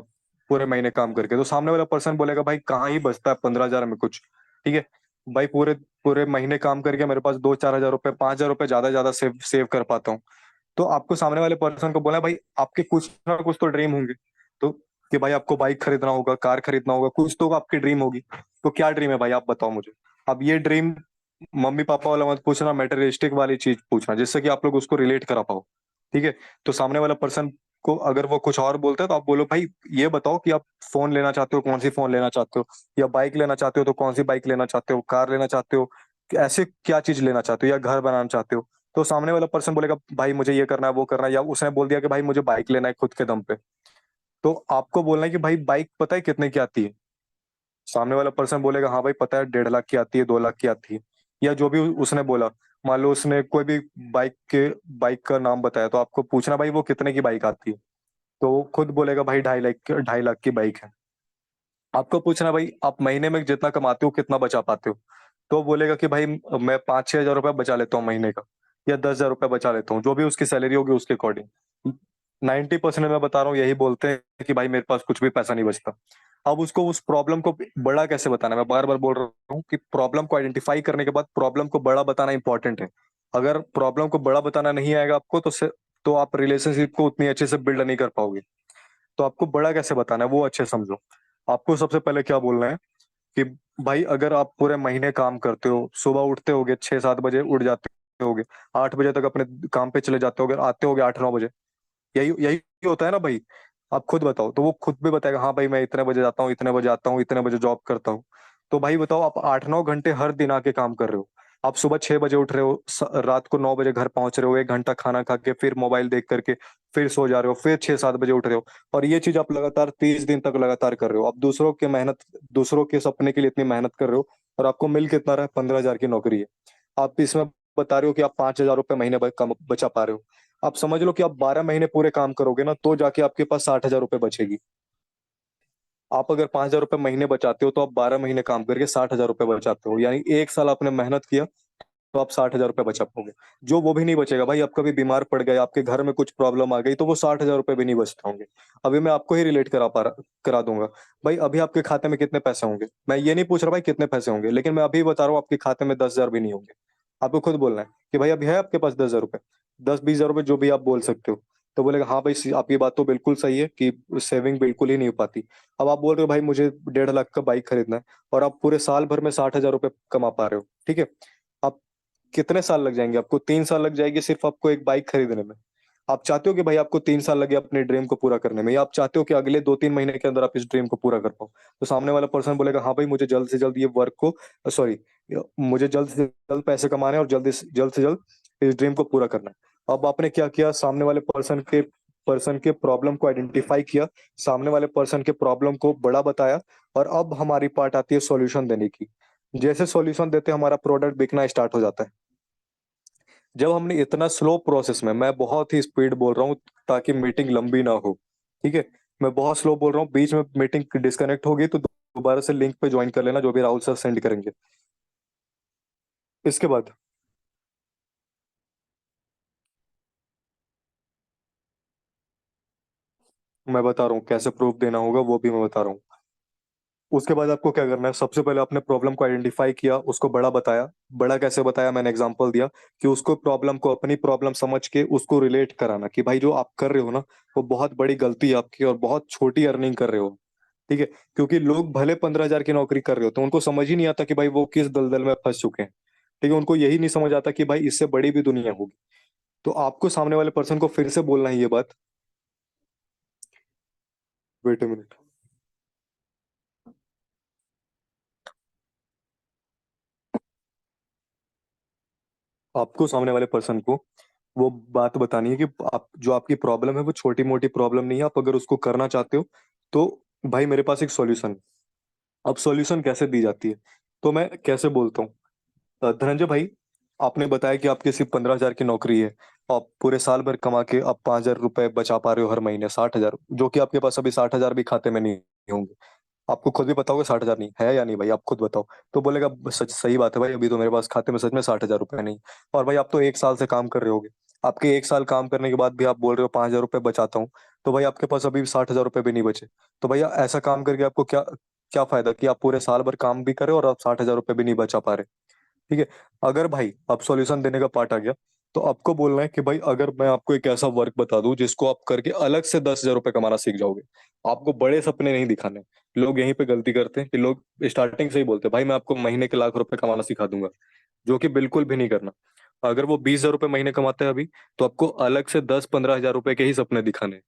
Speaker 1: पूरे महीने काम करके? तो सामने वाला पर्सन बोलेगा भाई कहाँ ही बचता है 15 हजार में कुछ। ठीक है। भाई पूरे पूरे महीने काम करके मेरे पास 2-4 हजार रुपए, 5 हजार रुपए ज्यादा ज्यादा सेव सेव कर पाता हूँ। तो आपको सामने वाले पर्सन को बोला भाई आपके कुछ ना कुछ तो ड्रीम होंगे। तो कि भाई आपको बाइक खरीदना होगा, कार खरीदना होगा, कुछ तो आपकी ड्रीम होगी। तो क्या ड्रीम है भाई आप बताओ मुझे। अब ये ड्रीम मम्मी पापा वाला मत पूछना, मेटेरियलिस्टिक वाली चीज पूछना जिससे कि आप लोग उसको रिलेट करा पाओ। ठीक है। तो सामने वाला पर्सन को अगर वो कुछ और बोलता है तो आप बोलो भाई ये बताओ कि आप फोन लेना चाहते हो, कौन सी फोन लेना चाहते हो? या बाइक लेना चाहते हो तो कौन सी बाइक लेना चाहते हो? कार लेना चाहते हो? कि ऐसे क्या चीज लेना चाहते हो? या घर बनाना चाहते हो? तो सामने वाला पर्सन बोलेगा भाई मुझे ये करना है वो करना है, या उसने बोल दिया कि भाई मुझे बाइक लेना है खुद के दम पे। तो आपको बोलना है कि भाई बाइक पता है कितने की आती है? सामने वाला पर्सन बोलेगा हाँ भाई पता है 1.5 लाख की आती है, 2 लाख की आती है। या जो भी उसने बोला। मान लो उसने कोई भी बाइक का नाम बताया, तो आपको पूछना भाई वो कितने की बाइक आती है? तो वो खुद बोलेगा भाई 2.5 लाख की बाइक है। आपको पूछना भाई आप महीने में जितना कमाते हो कितना बचा पाते हो? तो बोलेगा कि भाई मैं 5-6 हजार रुपये बचा लेता हूँ महीने का, या 10 हजार रुपये बचा लेता हूँ, जो भी उसकी सैलरी होगी उसके अकॉर्डिंग। 90% मैं बता रहा हूँ यही बोलते हैं कि भाई मेरे पास कुछ भी पैसा नहीं बचता। अब उसको उस प्रॉब्लम को बड़ा कैसे बताना है? मैं बार बार बोल रहा हूँ कि प्रॉब्लम को आइडेंटिफाई करने के बाद प्रॉब्लम को बड़ा बताना इंपॉर्टेंट है। अगर प्रॉब्लम को बड़ा बताना नहीं आएगा आपको तो आप रिलेशनशिप को उतनी अच्छे से बिल्ड नहीं कर पाओगे। तो आपको बड़ा कैसे बताना है वो अच्छे समझो। आपको सबसे पहले क्या बोलना है कि भाई अगर आप पूरे महीने काम करते हो, सुबह उठते होगे 6-7 बजे उठ जाते होगे, 8 बजे तक अपने काम पे चले जाते होगे, आते होगे 8-9 बजे। यही यही होता है ना भाई? आप खुद बताओ। तो वो खुद भी बताएगा हाँ भाई मैं इतने बजे जाता हूँ, इतने बजे आता हूँ, इतने बजे जॉब करता हूँ। तो भाई बताओ आप 8-9 घंटे हर दिन आके काम कर रहे हो। आप सुबह 6 बजे उठ रहे हो, रात को 9 बजे घर पहुंच रहे हो, 1 घंटा खाना खा के फिर मोबाइल देख करके फिर सो जा रहे हो, फिर 6-7 बजे उठ रहे हो। और ये चीज आप लगातार 30 दिन तक लगातार कर रहे हो। आप दूसरों के सपने के लिए इतनी मेहनत कर रहे हो, और आपको मिल कितना रहा है? 15 हजार की नौकरी है। आप इसमें बता रहे हो कि आप 5 हजार रुपये महीने कम बचा पा रहे हो। आप समझ लो कि आप 12 महीने पूरे काम करोगे ना तो जाके आपके पास 60 हजार रुपये बचेगी। आप अगर 5,000 रुपये महीने बचाते हो तो आप 12 महीने काम करके 60,000 रुपये बचाते हो, यानी एक साल आपने मेहनत किया तो आप 60,000 रुपये बचा पाओगे। जो वो भी नहीं बचेगा भाई, आप कभी बीमार पड़ गए, आपके घर में कुछ प्रॉब्लम आ गई, तो वो 60,000 रुपये भी नहीं बचते होंगे। अभी मैं आपको ही रिलेट करा दूंगा। भाई अभी आपके खाते में कितने पैसे होंगे, मैं ये नहीं पूछ रहा भाई कितने पैसे होंगे, लेकिन मैं अभी बता रहा हूँ आपके खाते में 10,000 भी नहीं होंगे। आपको खुद बोलना है कि भाई अभी है आपके पास 10,000 रुपये, 10-20 हजार रुपये जो भी आप बोल सकते हो। तो बोलेगा हाँ भाई, आपकी बात तो बिल्कुल सही है कि सेविंग बिल्कुल ही नहीं हो पाती। अब आप बोल रहे हो भाई मुझे 1.5 लाख का बाइक खरीदना है, और आप पूरे साल भर में 60,000 रुपये कमा पा रहे हो, ठीक है। आप कितने साल लग जाएंगे आपको? 3 साल लग जाएगी सिर्फ आपको एक बाइक खरीदने में। आप चाहते हो कि भाई आपको 3 साल लगे अपने ड्रीम को पूरा करने में, या आप चाहते हो कि अगले 2-3 महीने के अंदर आप इस ड्रीम को पूरा कर पाओ? तो सामने वाला पर्सन बोलेगा हाँ भाई मुझे जल्द से जल्द ये वर्क को, सॉरी, मुझे जल्द से जल्द पैसे कमाने हैं और जल्द से जल्द इस ड्रीम को पूरा करना है। अब आपने क्या किया, सामने वाले पर्सन के प्रॉब्लम को आइडेंटिफाई किया, सामने वाले पर्सन के प्रॉब्लम को बड़ा बताया, और अब हमारी पार्ट आती है सॉल्यूशन देने की। जैसे सॉल्यूशन देते हमारा प्रोडक्ट बिकना स्टार्ट हो जाता है। जब हमने इतना स्लो प्रोसेस में, मैं बहुत ही स्पीड बोल रहा हूँ ताकि मीटिंग लंबी ना हो, ठीक है, मैं बहुत स्लो बोल रहा हूँ, बीच में मीटिंग डिस्कनेक्ट होगी तो दोबारा से लिंक पे ज्वाइन कर लेना जो भी राहुल सर सेंड करेंगे। इसके बाद मैं बता रहा हूँ कैसे प्रूफ देना होगा, वो भी मैं बता रहा हूँ। उसके बाद आपको क्या करना है, सबसे पहले आपने प्रॉब्लम को आइडेंटिफाई किया, उसको बड़ा बताया। बड़ा कैसे बताया, मैंने एग्जांपल दिया कि उसको प्रॉब्लम को अपनी प्रॉब्लम समझ के उसको रिलेट कराना कि भाई जो आप कर रहे हो ना, वो बहुत बड़ी गलती है आपकी और बहुत छोटी अर्निंग कर रहे हो, ठीक है। क्योंकि लोग भले 15,000 की नौकरी कर रहे हो तो उनको समझ ही नहीं आता कि भाई वो किस दलदल में फंस चुके हैं, ठीक है। उनको यही नहीं समझ आता कि भाई इससे बड़ी भी दुनिया होगी। तो आपको सामने वाले पर्सन को फिर से बोलना है ये बात। Wait a minute. आपको सामने वाले पर्सन को वो बात बतानी है कि आप जो आपकी प्रॉब्लम है वो छोटी मोटी प्रॉब्लम नहीं है, आप अगर उसको करना चाहते हो तो भाई मेरे पास एक सॉल्यूशन है। अब सॉल्यूशन कैसे दी जाती है, तो मैं कैसे बोलता हूँ। धनंजय भाई, आपने बताया कि आपकी सिर्फ 15,000 की नौकरी है, आप पूरे साल भर कमा के आप 5,000 रुपये बचा पा रहे हो हर महीने, 60,000, जो कि आपके पास अभी 60,000 भी खाते में नहीं होंगे। आपको खुद भी पता होगा 60,000 नहीं है या नहीं भाई, आप खुद बताओ। तो बोलेगा सच, सही बात है भाई, अभी तो मेरे पास खाते में सच में 60,000 रुपये नहीं। और भाई आप तो एक साल से काम कर रहे होगे, आपके एक साल काम करने के बाद भी आप बोल रहे हो 5,000 रुपये बचाता हूँ, तो भाई आपके पास अभी 60,000 रुपये भी नहीं बचे। तो भैया ऐसा काम करके आपको क्या क्या फायदा कि आप पूरे साल भर काम भी करे और आप 60,000 रुपये भी नहीं बचा पा रहे, ठीक है। अगर भाई अब सॉल्यूशन देने का पार्ट आ गया, तो आपको बोलना है कि भाई अगर मैं आपको एक ऐसा वर्क बता दूं जिसको आप करके अलग से 10,000 रुपये कमाना सीख जाओगे। आपको बड़े सपने नहीं दिखाने। लोग यहीं पे गलती करते हैं कि लोग स्टार्टिंग से ही बोलते हैं भाई मैं आपको महीने के लाख रुपए कमाना सिखा दूंगा, जो कि बिल्कुल भी नहीं करना। अगर वो 20,000 रुपये महीने कमाते हैं अभी, तो आपको अलग से 10-15 हजार रुपए के ही सपने दिखाने हैं।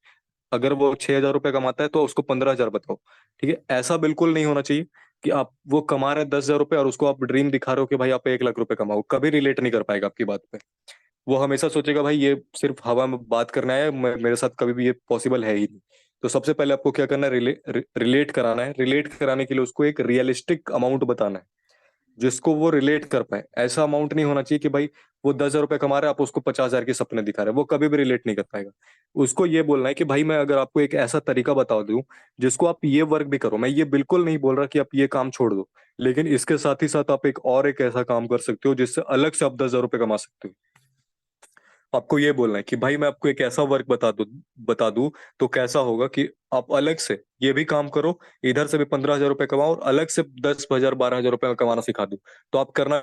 Speaker 1: अगर वो 6,000 रुपये कमाता है तो उसको 15,000 बताओ, ठीक है। ऐसा बिल्कुल नहीं होना चाहिए कि आप वो कमा रहे हैं 10,000 रुपये और उसको आप ड्रीम दिखा रहे हो कि भाई आप 1 लाख रुपए कमाओ, कभी रिलेट नहीं कर पाएगा आपकी बात पे। वो हमेशा सोचेगा भाई ये सिर्फ हवा में बात करना है, मेरे साथ कभी भी ये पॉसिबल है ही नहीं। तो सबसे पहले आपको क्या करना है, रिलेट कराना है। रिलेट कराने के लिए उसको एक रियलिस्टिक अमाउंट बताना है जिसको वो रिलेट कर पाए। ऐसा अमाउंट नहीं होना चाहिए कि भाई वो 10,000 रुपये कमा रहा है, आप उसको 50,000 के सपने दिखा रहे हैं, वो कभी भी रिलेट नहीं कर पाएगा। उसको ये बोलना है कि भाई मैं अगर आपको एक ऐसा तरीका बता दूं जिसको आप ये वर्क भी करो, मैं ये बिल्कुल नहीं बोल रहा कि आप ये काम छोड़ दो, लेकिन इसके साथ ही साथ आप एक ऐसा काम कर सकते हो जिससे अलग से आप 10,000 रुपये कमा सकते हो। आपको ये बोलना है कि भाई मैं आपको एक ऐसा वर्क बता दूं तो कैसा होगा कि आप अलग से ये भी काम करो, इधर से भी 15,000 रुपये कमाओ और अलग से 10,000 12,000 रुपये कमाना सिखा दूं। तो आप करना